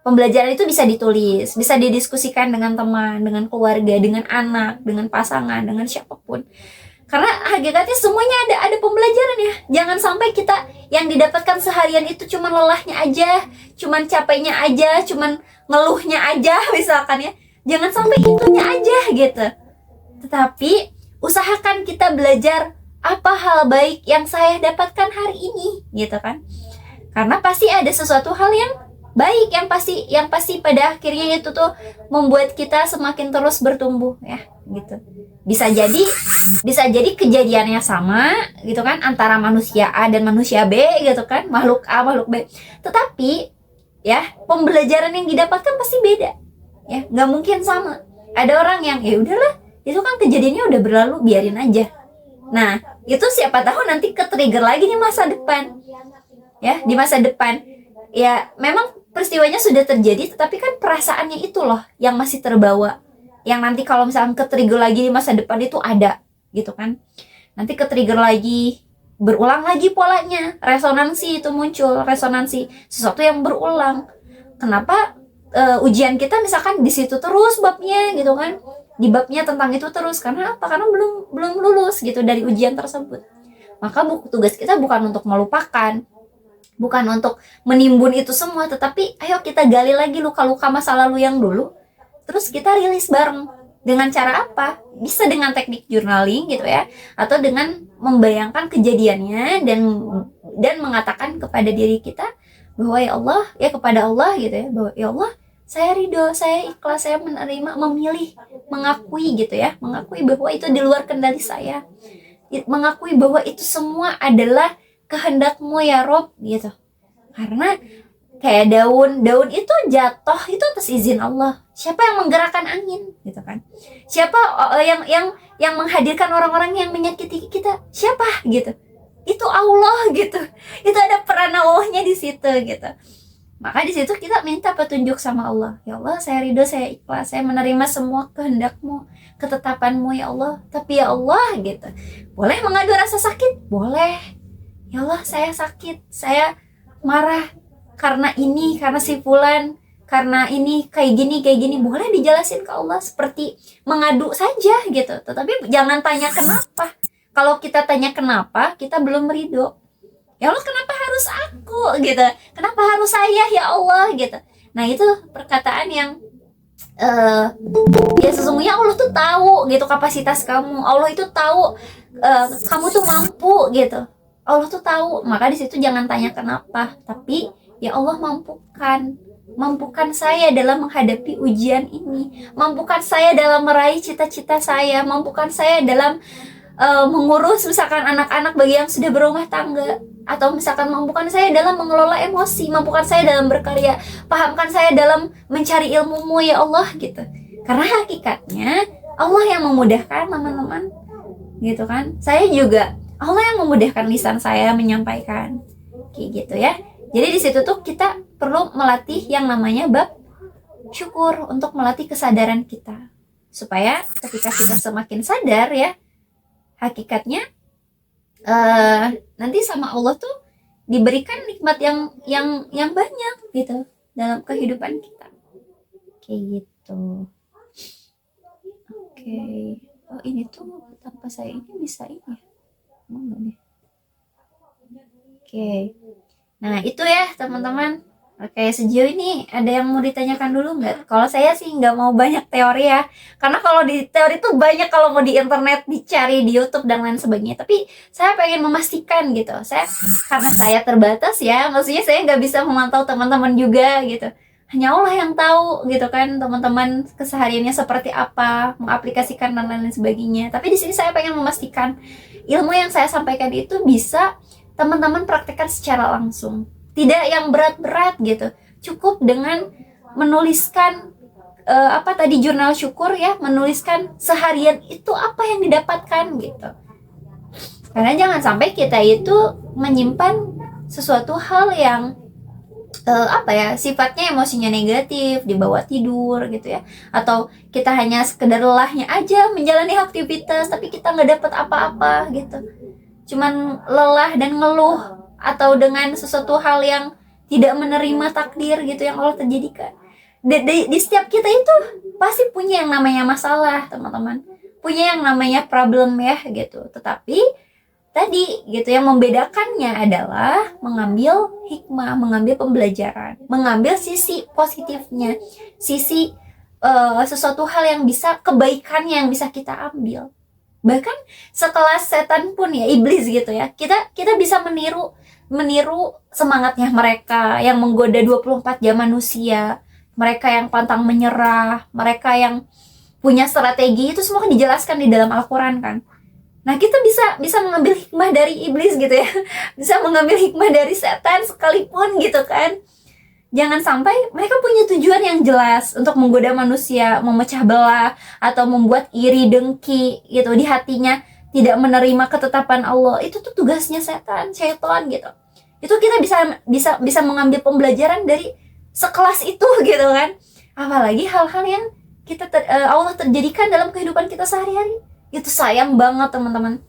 Pembelajaran itu bisa ditulis, bisa didiskusikan dengan teman, dengan keluarga, dengan anak, dengan pasangan, dengan siapapun. Karena hakikatnya semuanya ada pembelajaran ya. Jangan sampai kita yang didapatkan seharian itu cuma lelahnya aja, cuma capeknya aja, cuma ngeluhnya aja misalkan ya. Jangan sampai itunya aja gitu. Tetapi usahakan kita belajar apa hal baik yang saya dapatkan hari ini gitu kan. Karena pasti ada sesuatu hal yang baik yang pasti pada akhirnya itu tuh membuat kita semakin terus bertumbuh ya gitu. Bisa jadi kejadiannya sama gitu kan, antara manusia A dan manusia B gitu kan, makhluk A makhluk B, tetapi ya pembelajaran yang didapatkan pasti beda ya, nggak mungkin sama. Ada orang yang ya udahlah, itu kan kejadiannya udah berlalu, biarin aja. Nah itu siapa tahu nanti ke-trigger lagi di masa depan ya, di masa depan ya memang peristiwanya sudah terjadi, tetapi kan perasaannya itu loh yang masih terbawa, yang nanti kalau misalnya ke-trigger lagi di masa depan itu ada gitu kan, nanti ke-trigger lagi, berulang lagi polanya, resonansi itu muncul, resonansi sesuatu yang berulang. Kenapa ujian kita misalkan di situ terus babnya gitu kan, di babnya tentang itu terus, karena apa? Karena belum lulus gitu dari ujian tersebut. Maka tugas kita bukan untuk melupakan, bukan untuk menimbun itu semua, tetapi ayo kita gali lagi luka-luka masa lalu yang dulu, terus kita rilis bareng. Dengan cara apa? Bisa dengan teknik journaling gitu ya, atau dengan membayangkan kejadiannya dan mengatakan kepada diri kita bahwa ya Allah, ya kepada Allah gitu ya, bahwa ya Allah, saya ridho, saya ikhlas, saya menerima, memilih, mengakui gitu ya, mengakui bahwa itu di luar kendali saya, mengakui bahwa itu semua adalah kehendakmu ya Rob gitu. Karena kayak daun itu jatuh itu atas izin Allah. Siapa yang menggerakkan angin gitu kan? Siapa yang menghadirkan orang-orang yang menyakiti kita? Siapa gitu? Itu Allah gitu. Itu ada peran Allahnya di situ gitu. Maka di situ kita minta petunjuk sama Allah. Ya Allah, saya ridho, saya ikhlas, saya menerima semua kehendak-Mu, ketetapan-Mu ya Allah. Tapi ya Allah gitu. Boleh mengadu rasa sakit? Boleh. Ya Allah, saya sakit, saya marah karena ini, karena si fulan, karena ini kayak gini. Boleh dijelasin ke Allah seperti mengadu saja gitu. Tetapi jangan tanya kenapa. Kalau kita tanya kenapa, kita belum ridho. Ya Allah, kenapa harus aku gitu? Kenapa harus saya ya Allah gitu? Nah, itu perkataan yang ya sesungguhnya Allah tuh tahu gitu kapasitas kamu. Allah itu tahu kamu tuh mampu gitu. Allah tuh tahu. Maka di situ jangan tanya kenapa, tapi ya Allah mampukan saya dalam menghadapi ujian ini, mampukan saya dalam meraih cita-cita saya, mampukan saya dalam mengurus misalkan anak-anak bagi yang sudah berumah tangga, atau misalkan mampukan saya dalam mengelola emosi, mampukan saya dalam berkarya, pahamkan saya dalam mencari ilmu-Mu ya Allah gitu. Karena hakikatnya Allah yang memudahkan teman-teman gitu kan. Saya juga Allah yang memudahkan lisan saya menyampaikan kayak gitu ya. Jadi di situ tuh kita perlu melatih yang namanya bab syukur untuk melatih kesadaran kita, supaya ketika kita semakin sadar ya, hakikatnya nanti sama Allah tuh diberikan nikmat yang banyak gitu dalam kehidupan kita kayak gitu. Oke. Oh, ini tuh tanpa saya ini bisa ini ya, emang nggak nih? Oke. Nah itu ya teman-teman. Oke, sejauh ini ada yang mau ditanyakan dulu nggak? Kalau saya sih nggak mau banyak teori ya, karena kalau di teori tuh banyak kalau mau di internet dicari di YouTube dan lain sebagainya. Tapi saya pengen memastikan gitu, karena saya terbatas ya, maksudnya saya nggak bisa memantau teman-teman juga gitu. Hanya Allah yang tahu gitu kan, teman-teman kesehariannya seperti apa, mengaplikasikan dan lain sebagainya. Tapi di sini saya pengen memastikan ilmu yang saya sampaikan itu bisa teman-teman praktekkan secara langsung. Tidak yang berat-berat gitu. Cukup dengan menuliskan jurnal syukur ya, menuliskan seharian itu apa yang didapatkan gitu. Karena jangan sampai kita itu menyimpan sesuatu hal yang sifatnya emosinya negatif, dibawa tidur gitu ya. Atau kita hanya sekedar lelahnya aja menjalani aktivitas tapi kita nggak dapat apa-apa gitu. Cuman lelah dan ngeluh, atau dengan sesuatu hal yang tidak menerima takdir gitu yang Allah terjadikan. Di setiap kita itu pasti punya yang namanya masalah teman-teman, punya yang namanya problem ya gitu. Tetapi tadi gitu yang membedakannya adalah mengambil hikmah, mengambil pembelajaran, mengambil sisi positifnya, sisi sesuatu hal yang bisa, kebaikannya yang bisa kita ambil. Bahkan sekelas setan pun ya, iblis gitu ya, kita bisa meniru semangatnya mereka yang menggoda 24 jam manusia, mereka yang pantang menyerah, mereka yang punya strategi, itu semua kan dijelaskan di dalam Al-Quran kan. Nah kita bisa mengambil hikmah dari iblis gitu ya, bisa mengambil hikmah dari setan sekalipun gitu kan. Jangan sampai mereka punya tujuan yang jelas untuk menggoda manusia, memecah belah, atau membuat iri dengki gitu di hatinya, tidak menerima ketetapan Allah. Itu tuh tugasnya syaitan gitu. Itu kita bisa mengambil pembelajaran dari sekelas itu gitu kan. Apalagi hal-hal yang Allah terjadikan dalam kehidupan kita sehari-hari. Itu sayang banget teman-teman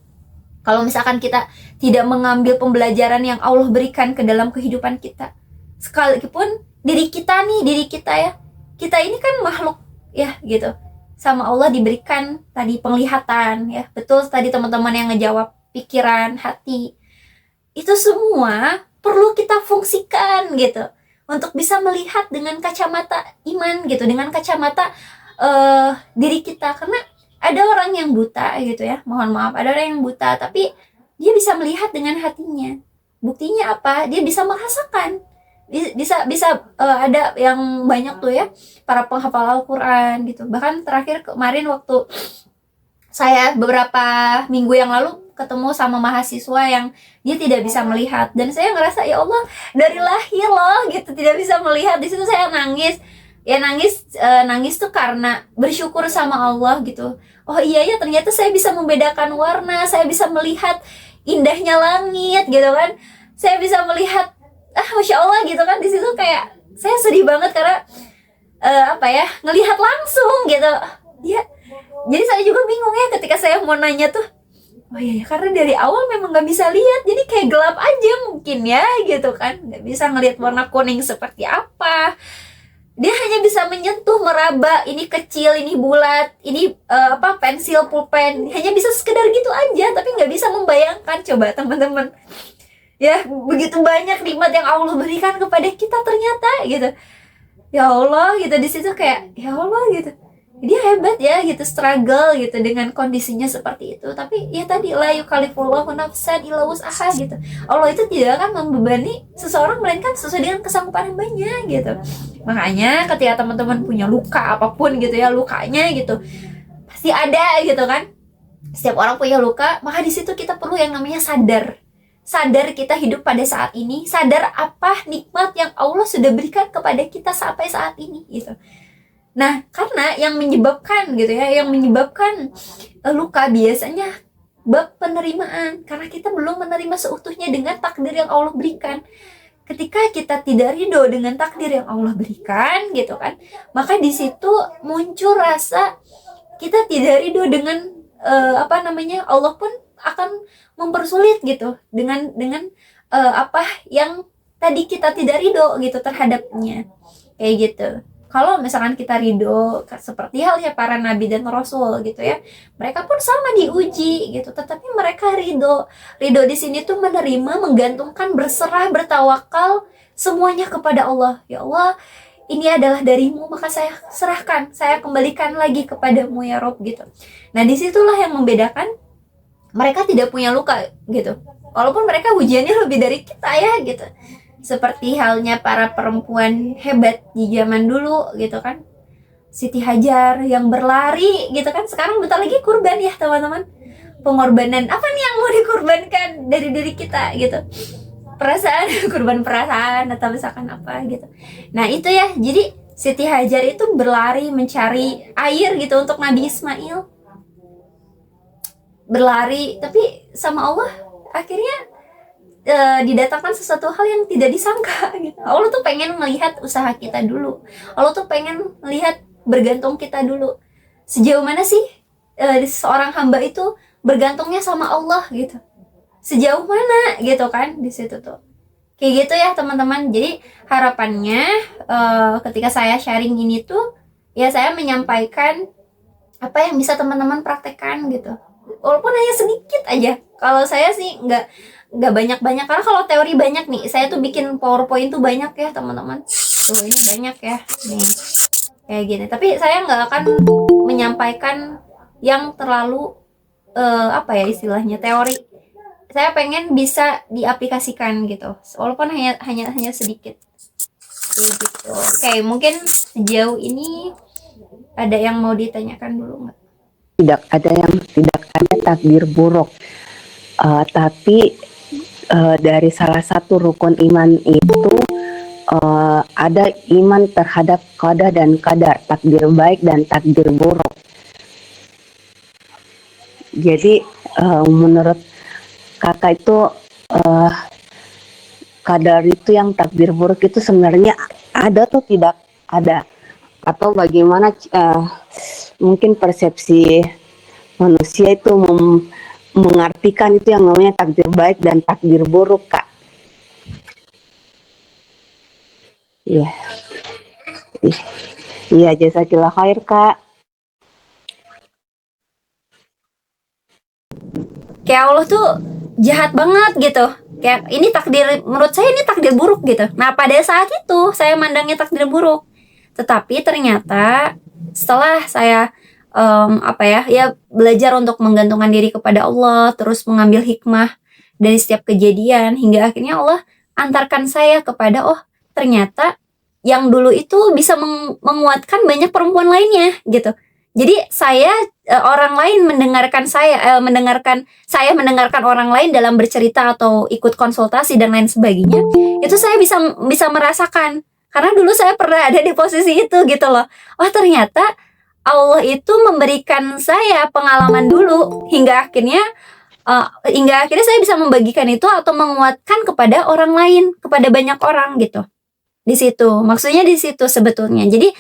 kalau misalkan kita tidak mengambil pembelajaran yang Allah berikan ke dalam kehidupan kita. Sekalipun diri kita ya, kita ini kan makhluk ya gitu, sama Allah diberikan tadi penglihatan ya, betul tadi teman-teman yang ngejawab, pikiran, hati, itu semua perlu kita fungsikan gitu untuk bisa melihat dengan kacamata iman gitu, dengan kacamata diri kita. Karena ada orang yang buta gitu ya, mohon maaf, ada orang yang buta tapi dia bisa melihat dengan hatinya. Buktinya apa? Dia bisa merasakan, bisa ada yang banyak tuh ya para penghafal Al-Quran gitu. Bahkan terakhir kemarin waktu saya beberapa minggu yang lalu ketemu sama mahasiswa yang dia tidak bisa melihat, dan saya ngerasa ya Allah, dari lahir loh gitu tidak bisa melihat. Di situ saya nangis. Ya nangis tuh karena bersyukur sama Allah gitu. Oh iya ya, ternyata saya bisa membedakan warna, saya bisa melihat indahnya langit gitu kan. Saya bisa melihat Masya Allah gitu kan. Di situ kayak saya sedih banget karena ngelihat langsung gitu. Ya, jadi saya juga bingung ya ketika saya mau nanya tuh. Oh iya ya, karena dari awal memang nggak bisa lihat, jadi kayak gelap aja mungkin ya gitu kan. Nggak bisa ngelihat warna kuning seperti apa. Dia hanya bisa menyentuh, meraba, ini kecil, ini bulat, ini pensil, pulpen, hanya bisa sekedar gitu aja, tapi nggak bisa membayangkan. Coba teman-teman, ya begitu banyak nikmat yang Allah berikan kepada kita ternyata gitu. Ya Allah gitu, di situ kayak ya Allah gitu, dia hebat ya gitu, struggle gitu dengan kondisinya seperti itu. Tapi ya tadi, la yukallifullahu nafsan illa wus'aha gitu. Allah itu tidak akan membebani seseorang melainkan sesuai dengan kesanggupan hambanya gitu. Makanya ketika teman-teman punya luka apapun gitu ya, lukanya gitu pasti ada gitu kan. Setiap orang punya luka, maka di situ kita perlu yang namanya sadar kita hidup pada saat ini, sadar apa nikmat yang Allah sudah berikan kepada kita sampai saat ini gitu. Nah, karena yang menyebabkan luka biasanya bab penerimaan, karena kita belum menerima seutuhnya dengan takdir yang Allah berikan. Ketika kita tidak ridho dengan takdir yang Allah berikan gitu kan, maka di situ muncul rasa kita tidak ridho dengan Allah pun akan mempersulit gitu dengan apa yang tadi kita tidak ridho gitu terhadapnya, kayak gitu. Kalau misalkan kita ridho, seperti halnya para nabi dan rasul gitu ya, mereka pun sama diuji gitu, tetapi mereka ridho di sini tuh menerima, menggantungkan, berserah, bertawakal semuanya kepada Allah. Ya Allah, ini adalah darimu, maka saya serahkan, saya kembalikan lagi kepadamu ya Rob gitu. Nah disitulah yang membedakan mereka tidak punya luka gitu, walaupun mereka ujiannya lebih dari kita ya gitu. Seperti halnya para perempuan hebat di zaman dulu gitu kan, Siti Hajar yang berlari gitu kan. Sekarang bentar lagi kurban ya teman-teman. Pengorbanan apa nih yang mau dikorbankan dari diri kita gitu? Perasaan, kurban perasaan atau misalkan apa gitu. Nah itu ya, jadi Siti Hajar itu berlari mencari air gitu untuk Nabi Ismail. Berlari, tapi sama Allah akhirnya didatangkan sesuatu hal yang tidak disangka gitu. Allah tuh pengen melihat usaha kita dulu. Allah tuh pengen melihat bergantung kita dulu. Sejauh mana sih seorang hamba itu bergantungnya sama Allah gitu. Sejauh mana gitu kan di situ tuh. Kayak gitu ya teman-teman. Jadi harapannya ketika saya sharing ini tuh ya saya menyampaikan apa yang bisa teman-teman praktekkan gitu. Walaupun hanya sedikit aja. Kalau saya sih nggak banyak-banyak, karena kalau teori banyak nih, saya tuh bikin PowerPoint tuh banyak ya teman-teman. Tuh ini banyak ya nih kayak gini, tapi saya nggak akan menyampaikan yang terlalu istilahnya teori. Saya pengen bisa diaplikasikan gitu, walaupun hanya sedikit gitu. Oke, mungkin sejauh ini ada yang mau ditanyakan dulu nggak? Tidak ada takdir buruk, tapi dari salah satu rukun iman itu ada iman terhadap qada dan qadar, takdir baik dan takdir buruk. Jadi menurut kakak itu qadar itu yang takdir buruk itu sebenarnya ada atau tidak ada, atau bagaimana mungkin persepsi manusia itu mengartikan itu yang namanya takdir baik dan takdir buruk, Kak. Iya. Iya, jazakillah khair, Kak. Kayak Allah tuh jahat banget gitu. Kayak ini takdir, menurut saya ini takdir buruk gitu. Nah, pada saat itu saya mandangnya takdir buruk. Tetapi ternyata setelah saya belajar untuk menggantungkan diri kepada Allah, terus mengambil hikmah dari setiap kejadian, hingga akhirnya Allah antarkan saya kepada ternyata yang dulu itu bisa menguatkan banyak perempuan lainnya gitu. Jadi orang lain mendengarkan mendengarkan orang lain dalam bercerita atau ikut konsultasi dan lain sebagainya, itu saya bisa merasakan. Karena dulu saya pernah ada di posisi itu gitu loh. Oh, ternyata Allah itu memberikan saya pengalaman dulu hingga akhirnya saya bisa membagikan itu atau menguatkan kepada orang lain, kepada banyak orang gitu. Di situ. Maksudnya di situ sebetulnya. Jadi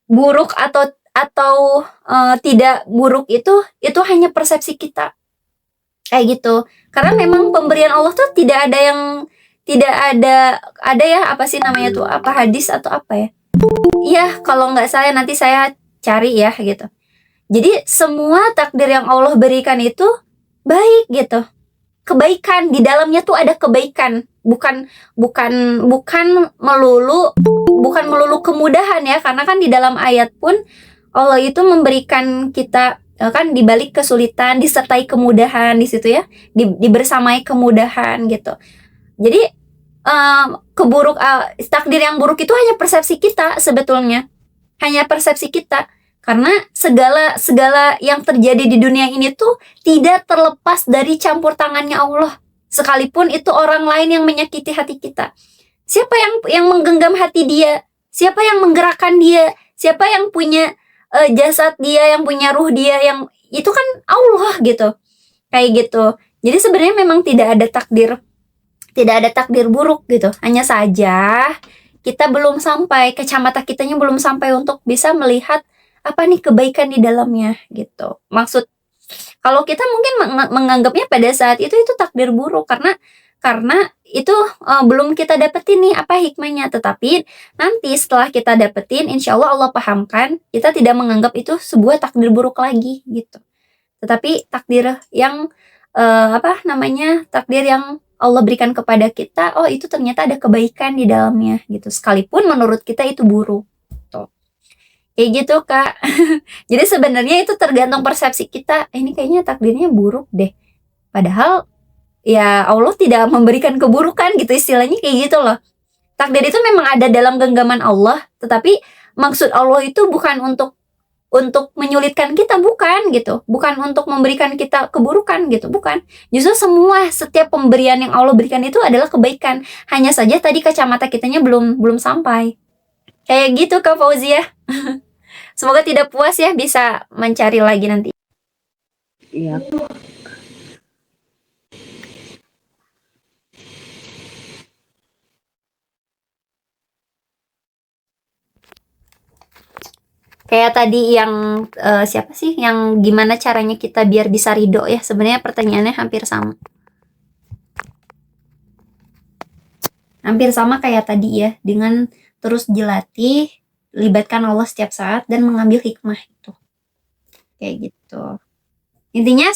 buruk atau tidak buruk itu hanya persepsi kita. Kayak gitu. Karena memang pemberian Allah tuh tidak ada ya, apa sih namanya tuh, apa hadis atau apa ya? Iya, kalau nggak salah nanti saya cari ya gitu. Jadi semua takdir yang Allah berikan itu baik gitu. Kebaikan di dalamnya tuh ada kebaikan, bukan melulu kemudahan ya, karena kan di dalam ayat pun Allah itu memberikan kita kan dibalik kesulitan disertai kemudahan di situ ya, dibersamai kemudahan gitu. Jadi takdir yang buruk itu hanya persepsi kita sebetulnya, hanya persepsi kita. Karena segala yang terjadi di dunia ini tuh tidak terlepas dari campur tangannya Allah. Sekalipun itu orang lain yang menyakiti hati kita. Siapa yang menggenggam hati dia? Siapa yang menggerakkan dia? Siapa yang punya jasad dia, yang punya ruh dia, yang itu kan Allah gitu. Kayak gitu. Jadi sebenarnya memang tidak ada takdir buruk gitu. Hanya saja kita belum sampai, kacamata kitanya belum sampai untuk bisa melihat apa nih kebaikan di dalamnya gitu. Maksud kalau kita mungkin menganggapnya pada saat itu takdir buruk karena itu belum kita dapetin nih apa hikmahnya. Tetapi nanti setelah kita dapetin, insya Allah pahamkan, kita tidak menganggap itu sebuah takdir buruk lagi gitu. Tetapi takdir yang takdir yang Allah berikan kepada kita, oh itu ternyata ada kebaikan di dalamnya gitu. Sekalipun menurut kita itu buruk. Kayak gitu Kak. Jadi sebenarnya itu tergantung persepsi kita. Ini kayaknya takdirnya buruk deh. Padahal ya Allah tidak memberikan keburukan gitu, istilahnya kayak gitu loh. Takdir itu memang ada dalam genggaman Allah, tetapi maksud Allah itu bukan untuk menyulitkan kita, bukan gitu. Bukan untuk memberikan kita keburukan gitu, bukan. Justru setiap pemberian yang Allah berikan itu adalah kebaikan. Hanya saja tadi kacamata kitanya belum sampai. Kayak gitu Kak Fauzia. Semoga tidak puas ya, bisa mencari lagi nanti. Iya. Kayak tadi yang siapa sih yang gimana caranya kita biar bisa ridho ya, sebenarnya pertanyaannya hampir sama. Hampir sama kayak tadi ya, dengan terus dilatih, libatkan Allah setiap saat dan mengambil hikmah itu. Kayak gitu. Intinya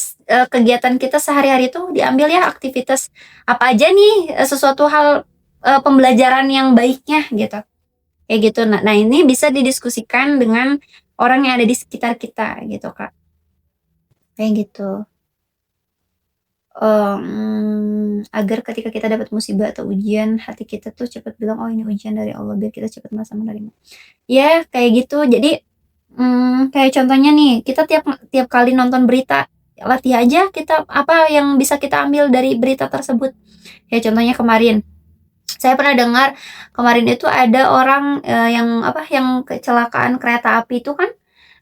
kegiatan kita sehari-hari itu diambil ya, aktivitas apa aja nih, sesuatu hal pembelajaran yang baiknya gitu. Kayak gitu. Nah ini bisa didiskusikan dengan orang yang ada di sekitar kita gitu Kak. Kayak gitu. Agar ketika kita dapat musibah atau ujian, hati kita tuh cepat bilang, oh ini ujian dari Allah, biar kita cepat merasa menerima. Ya kayak gitu. Jadi kayak contohnya nih, kita tiap kali nonton berita, latih aja kita apa yang bisa kita ambil dari berita tersebut. Kayak contohnya kemarin saya pernah dengar, kemarin itu ada orang yang kecelakaan kereta api itu kan.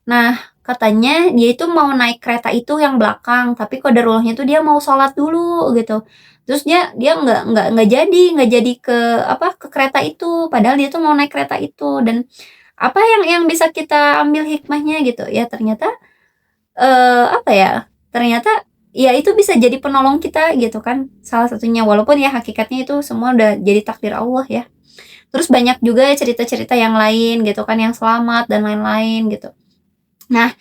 Nah katanya dia itu mau naik kereta itu yang belakang, tapi qadarullahnya tuh dia mau sholat dulu gitu. Terus dia nggak jadi ke kereta itu, padahal dia tuh mau naik kereta itu. Dan apa yang bisa kita ambil hikmahnya gitu ya, ternyata ternyata ya itu bisa jadi penolong kita gitu kan, salah satunya, walaupun ya hakikatnya itu semua udah jadi takdir Allah ya. Terus banyak juga cerita-cerita yang lain gitu kan, yang selamat dan lain-lain gitu. Nah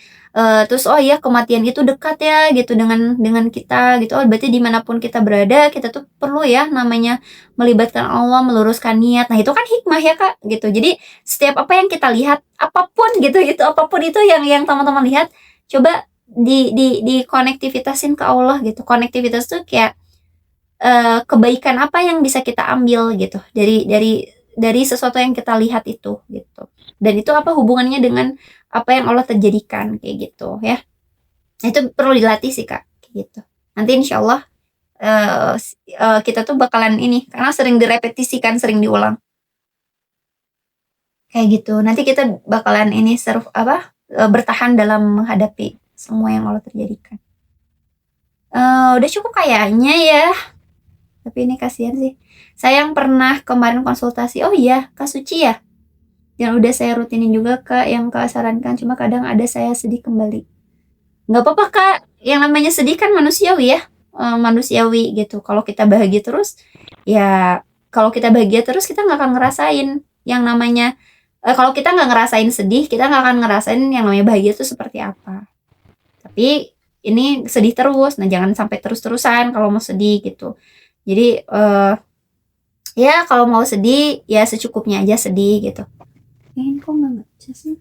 terus oh iya, kematian itu dekat ya gitu dengan kita gitu. Oh berarti dimanapun kita berada, kita tuh perlu ya namanya melibatkan Allah, meluruskan niat. Nah itu kan hikmah ya Kak gitu. Jadi setiap apa yang kita lihat, apapun gitu apapun itu yang teman-teman lihat, coba di konektivitasin ke Allah gitu. Konektivitas tuh kayak kebaikan apa yang bisa kita ambil gitu dari dari sesuatu yang kita lihat itu gitu. Dan itu apa hubungannya dengan apa yang Allah terjadikan kayak gitu ya. Itu perlu dilatih sih Kak kayak gitu. Nanti insya Allah kita tuh bakalan ini karena sering direpetisikan, sering diulang kayak gitu. Nanti kita bakalan ini bertahan dalam menghadapi semua yang Allah terjadikan. Udah cukup kayaknya ya. Tapi ini kasihan sih. Saya yang pernah kemarin konsultasi, oh iya Kak Suci ya, yang udah saya rutinin juga Kak, yang Kak sarankan, cuma kadang ada saya sedih kembali. Nggak apa-apa Kak, yang namanya sedih kan manusiawi ya, manusiawi gitu. Kalau kita bahagia terus, ya kalau kita bahagia terus kita nggak akan ngerasain yang namanya, kalau kita nggak ngerasain sedih, kita nggak akan ngerasain yang namanya bahagia itu seperti apa. Tapi ini sedih terus, nah jangan sampai terus-terusan kalau mau sedih gitu. Jadi ya kalau mau sedih ya secukupnya aja sedih gitu. Ini kok nggak ngecas sih?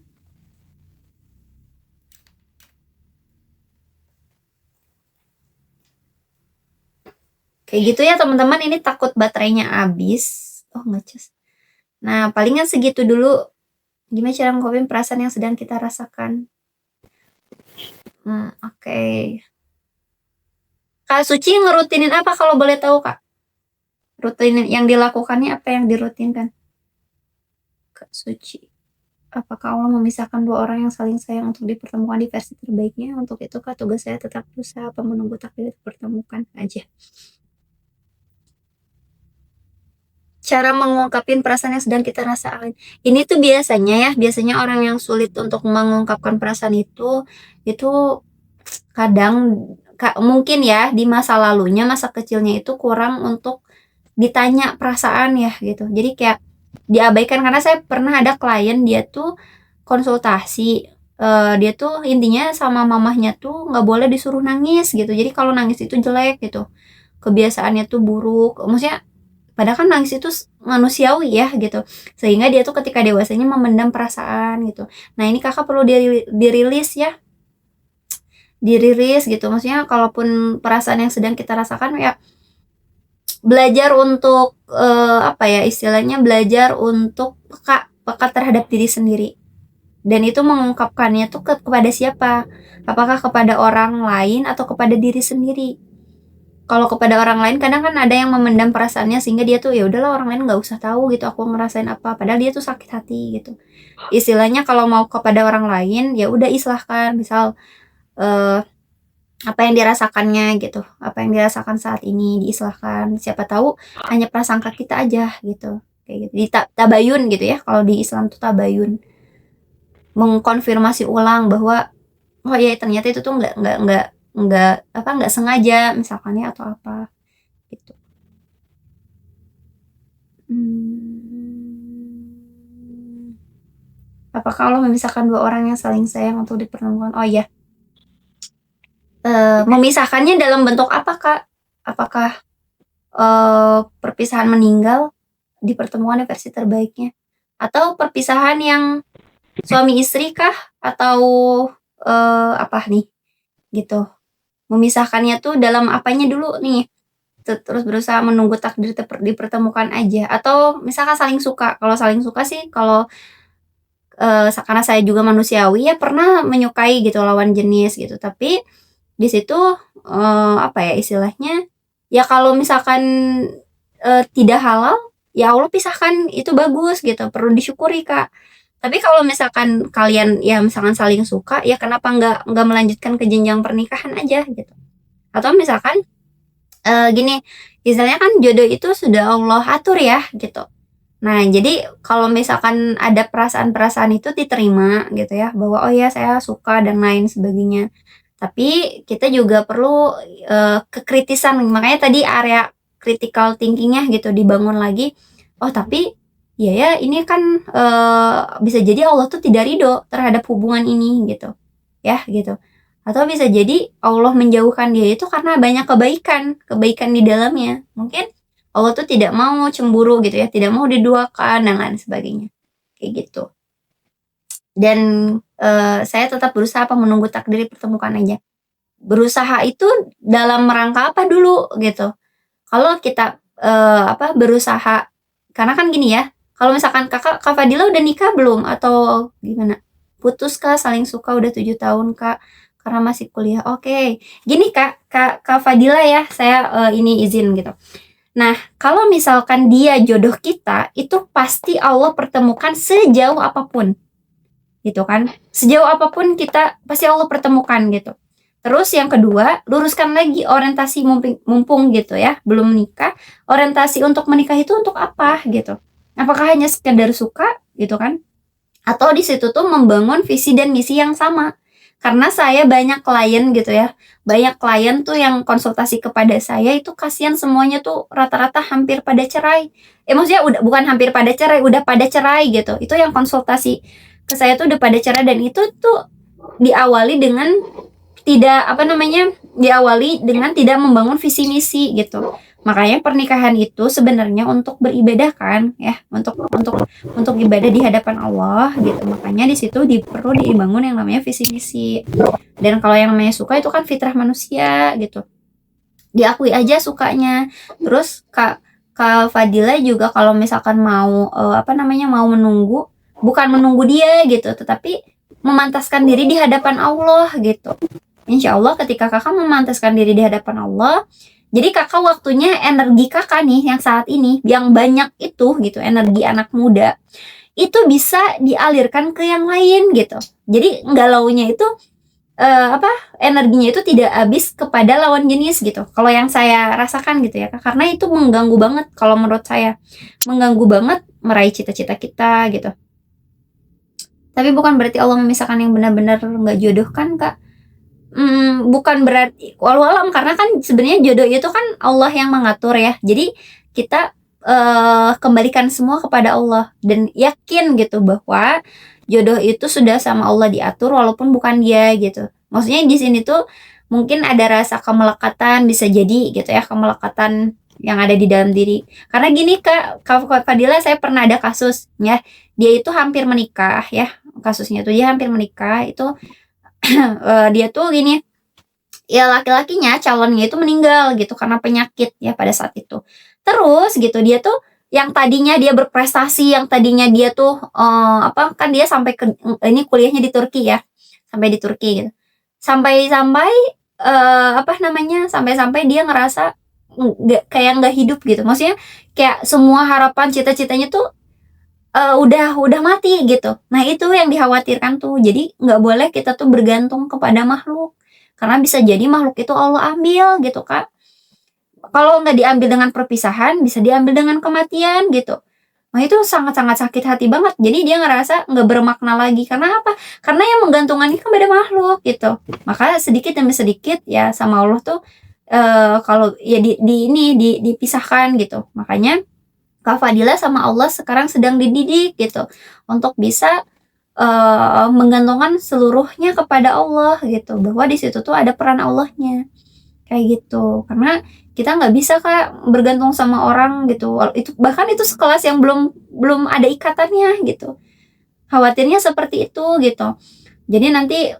Kayak gitu ya teman-teman, ini takut baterainya habis. Oh ngecas. Nah palingan segitu dulu. Gimana cara mengungkapin perasaan yang sedang kita rasakan? Oke. Kak Suci ngerutinin apa kalau boleh tahu Kak? Rutinin yang dilakukannya apa yang dirutinkan? Kak Suci. Apakah Allah memisahkan dua orang yang saling sayang untuk dipertemukan di versi terbaiknya? Untuk itu Kak tugas saya tetap berusaha apa menunggu takdir dipertemukan aja. Cara mengungkapin perasaan yang sedang kita rasakan. Ini tuh biasanya orang yang sulit untuk mengungkapkan perasaan itu kadang mungkin ya di masa lalunya, masa kecilnya itu kurang untuk ditanya perasaan ya gitu. Jadi kayak diabaikan, karena saya pernah ada klien dia tuh konsultasi, dia tuh intinya sama mamahnya tuh nggak boleh disuruh nangis gitu. Jadi kalau nangis itu jelek gitu, kebiasaannya tuh buruk. Maksudnya padahal kan nangis itu manusiawi ya gitu, sehingga dia tuh ketika dewasanya memendam perasaan gitu. Nah ini kakak perlu dirilis ya, dirilis gitu. Maksudnya kalaupun perasaan yang sedang kita rasakan ya belajar untuk apa ya istilahnya, belajar untuk peka terhadap diri sendiri. Dan itu mengungkapkannya tuh kepada siapa? Apakah kepada orang lain atau kepada diri sendiri? Kalau kepada orang lain kadang kan ada yang memendam perasaannya sehingga dia tuh ya udahlah orang lain nggak usah tahu gitu aku ngerasain apa, padahal dia tuh sakit hati gitu. Istilahnya kalau mau kepada orang lain ya udah islahkan, misal apa yang dirasakannya gitu, apa yang dirasakan saat ini diislahkan, siapa tahu hanya prasangka kita aja gitu, kayak gitu. Tabayun gitu ya, kalau di Islam tuh tabayun, mengkonfirmasi ulang bahwa oh ya ternyata itu tuh nggak sengaja misalkan ya atau apa gitu. Apakah Allah memisahkan dua orang yang saling sayang untuk dipertemukan? Oh iya, memisahkannya dalam bentuk apa Kak? Apakah perpisahan meninggal dipertemukan di versi terbaiknya, atau perpisahan yang suami istri kah, atau apa nih gitu? Memisahkannya tuh dalam apanya dulu nih? Terus berusaha menunggu takdir dipertemukan aja, atau misalkan saling suka. Kalau saling suka sih, kalau karena saya juga manusiawi ya pernah menyukai gitu lawan jenis gitu, tapi di situ apa ya istilahnya ya, kalau misalkan tidak halal ya Allah pisahkan, itu bagus gitu, perlu disyukuri Kak. Tapi kalau misalkan kalian ya misalkan saling suka ya kenapa nggak melanjutkan ke jenjang pernikahan aja gitu. Atau misalkan gini, istilahnya kan jodoh itu sudah Allah atur ya gitu. Nah jadi kalau misalkan ada perasaan-perasaan itu diterima gitu ya, bahwa oh ya saya suka dan lain sebagainya, tapi kita juga perlu kekritisan. Makanya tadi area critical thinkingnya gitu dibangun lagi. Oh tapi ya ini kan bisa jadi Allah tuh tidak ridho terhadap hubungan ini gitu ya gitu. Atau bisa jadi Allah menjauhkan dia itu karena banyak kebaikan di dalamnya. Mungkin Allah tuh tidak mau cemburu gitu ya, tidak mau diduakan dan lain sebagainya kayak gitu. Dan saya tetap berusaha menunggu takdir dipertemukan aja. Berusaha itu dalam rangka apa dulu gitu. Kalau kita berusaha, karena kan gini ya, Kalau misalkan Kak Fadila udah nikah belum atau gimana? Putus kah? Saling suka udah 7 tahun Kak? Karena masih kuliah. Oke. Gini Kak Fadila ya, saya ini izin gitu. Nah, kalau misalkan dia jodoh kita, itu pasti Allah pertemukan sejauh apapun, gitu kan? Sejauh apapun kita pasti Allah pertemukan gitu. Terus yang kedua, luruskan lagi orientasi mumpung gitu ya, belum menikah. Orientasi untuk menikah itu untuk apa gitu? Apakah hanya sekedar suka gitu kan? Atau di situ tuh membangun visi dan misi yang sama. Karena saya banyak klien gitu ya. Banyak klien tuh yang konsultasi kepada saya itu kasihan semuanya tuh rata-rata hampir pada cerai. Maksudnya udah bukan hampir pada cerai, udah pada cerai gitu. Itu yang konsultasi ke saya tuh udah pada cerai dan itu tuh diawali dengan tidak membangun visi misi gitu. Makanya pernikahan itu sebenarnya untuk beribadah kan ya, untuk ibadah di hadapan Allah gitu. Makanya di situ perlu dibangun yang namanya visi misi. Dan kalau yang namanya suka itu kan fitrah manusia gitu. Diakui aja sukanya. Terus Kak Fadila juga kalau misalkan mau mau menunggu, bukan menunggu dia gitu, tetapi memantaskan diri di hadapan Allah gitu. Insya Allah ketika kakak memantaskan diri di hadapan Allah, jadi kakak waktunya energi kakak nih yang saat ini, yang banyak itu gitu, energi anak muda, itu bisa dialirkan ke yang lain gitu. Jadi galaunya itu energinya itu tidak habis kepada lawan jenis gitu. Kalau yang saya rasakan gitu ya, karena itu mengganggu banget kalau menurut saya, mengganggu banget meraih cita-cita kita gitu. Tapi bukan berarti Allah memisahkan yang benar-benar nggak jodoh kan Kak. Bukan berarti walau alam, karena kan sebenarnya jodoh itu kan Allah yang mengatur ya. Jadi kita kembalikan semua kepada Allah dan yakin gitu bahwa jodoh itu sudah sama Allah diatur walaupun bukan dia gitu. Maksudnya di sini tuh mungkin ada rasa kemelekatan, bisa jadi gitu ya, kemelekatan yang ada di dalam diri. Karena gini Kak Fadila, saya pernah ada kasus ya. Dia itu hampir menikah ya. Kasusnya tuh dia hampir menikah itu dia tuh gini ya, laki-lakinya calonnya itu meninggal gitu karena penyakit ya pada saat itu. Terus gitu dia tuh yang tadinya dia berprestasi, yang tadinya dia tuh kan dia sampai ke ini kuliahnya di Turki ya, sampai di Turki gitu, sampai-sampai sampai-sampai dia ngerasa nggak hidup gitu. Maksudnya kayak semua harapan cita-citanya tuh udah mati gitu. Nah itu yang dikhawatirkan tuh. Jadi nggak boleh kita tuh bergantung kepada makhluk, karena bisa jadi makhluk itu Allah ambil gitu Kak. Kalau nggak diambil dengan perpisahan, bisa diambil dengan kematian gitu. Nah itu sangat-sangat sakit hati banget. Jadi dia ngerasa nggak bermakna lagi. Karena apa? Karena yang menggantungkan kepada makhluk gitu. Maka sedikit demi sedikit ya sama Allah tuh kalau ya dipisahkan gitu. Makanya Kak Fadila sama Allah sekarang sedang dididik gitu untuk bisa menggantungkan seluruhnya kepada Allah gitu, bahwa di situ tuh ada peran Allahnya kayak gitu. Karena kita nggak bisa Kak bergantung sama orang gitu, itu bahkan itu sekelas yang belum ada ikatannya gitu. Khawatirnya seperti itu gitu. Jadi nanti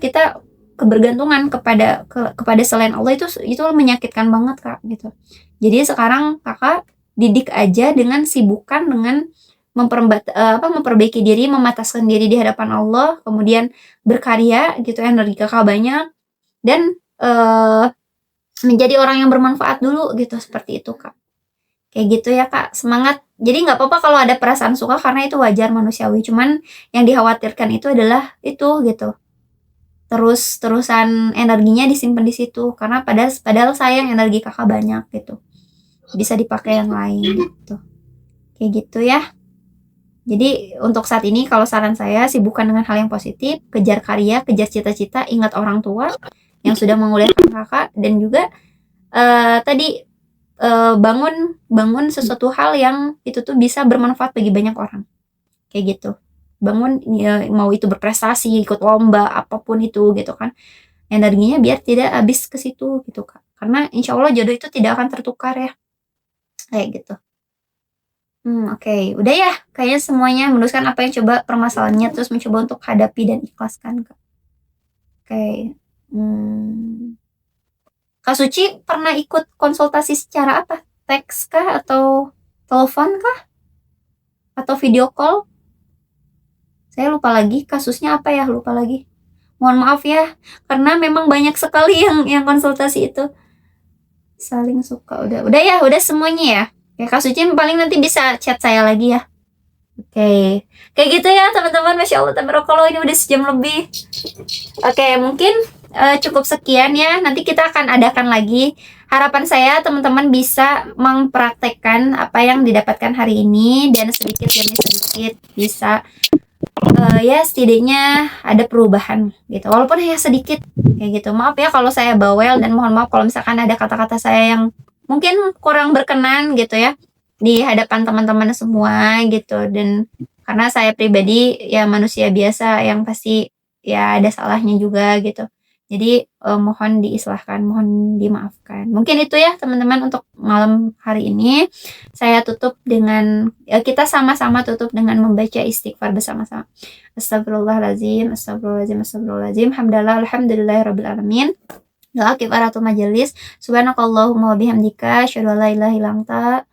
kita kebergantungan kepada selain Allah itu menyakitkan banget Kak gitu. Jadi sekarang Kakak didik aja dengan sibukan dengan memperbaiki diri, memataskan diri di hadapan Allah, kemudian berkarya gitu, energi Kakak banyak, dan menjadi orang yang bermanfaat dulu gitu, seperti itu Kak. Kayak gitu ya Kak, semangat. Jadi nggak apa-apa kalau ada perasaan suka, karena itu wajar, manusiawi. Cuman yang dikhawatirkan itu adalah itu gitu, terusan energinya disimpan di situ, karena padahal sayang energi Kakak banyak gitu, bisa dipakai yang lain gitu. Kayak gitu ya. Jadi untuk saat ini kalau saran saya, sibukkan dengan hal yang positif, kejar karya, kejar cita-cita, ingat orang tua yang sudah menguliakan Kakak, dan juga bangun sesuatu hal yang itu tuh bisa bermanfaat bagi banyak orang. Kayak gitu. Bangun ya, mau itu berprestasi, ikut lomba, apapun itu gitu kan. Energinya biar tidak habis ke situ gitu Kak. Karena insya Allah jodoh itu tidak akan tertukar ya. Kayak gitu. Oke. Udah ya, kayaknya semuanya meneruskan apa yang coba permasalahannya, terus mencoba untuk hadapi dan ikhlaskan Kak. Oke. Kak Suci pernah ikut konsultasi secara apa? Teks kah atau telepon kah? atau video call. Saya lupa lagi kasusnya apa ya, lupa lagi. Mohon maaf ya, karena memang banyak sekali yang konsultasi itu. Saling suka, udah semuanya ya. Ya Kak Suci paling nanti bisa chat saya lagi ya. Oke, kayak gitu ya teman-teman. Masya Allah, tabarakallah, ini udah sejam lebih. Oke, mungkin cukup sekian ya. Nanti kita akan adakan lagi. Harapan saya teman-teman bisa mempraktekkan apa yang didapatkan hari ini, dan sedikit demi sedikit bisa ya setidaknya ada perubahan gitu, walaupun hanya sedikit kayak gitu. Maaf ya kalau saya bawel, dan mohon maaf kalau misalkan ada kata-kata saya yang mungkin kurang berkenan gitu ya di hadapan teman-teman semua gitu. Dan karena saya pribadi ya manusia biasa yang pasti ya ada salahnya juga gitu. Jadi mohon diislahkan, mohon dimaafkan. Mungkin itu ya teman-teman untuk malam hari ini. Saya tutup dengan kita sama-sama tutup dengan membaca istighfar bersama-sama. Astagfirullahaladzim, astagfirullahaladzim, astagfirullahaladzim. Hamdalillah, alhamdulillahirabbil alamin. Doa kifaratul majelis. Subhanakallahumma wa bihamdika, asyhadu an la ilaha illa anta,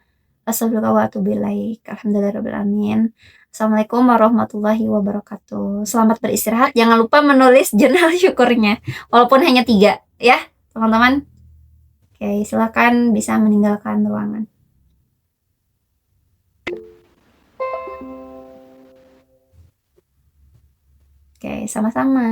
astaghfiruka wa atubu ilaik. Alhamdulillahirabbil alamin. Assalamualaikum warahmatullahi wabarakatuh. Selamat beristirahat. Jangan lupa menulis jurnal syukurnya, walaupun hanya 3 ya, teman-teman. Oke, silakan bisa meninggalkan ruangan. Oke, sama-sama.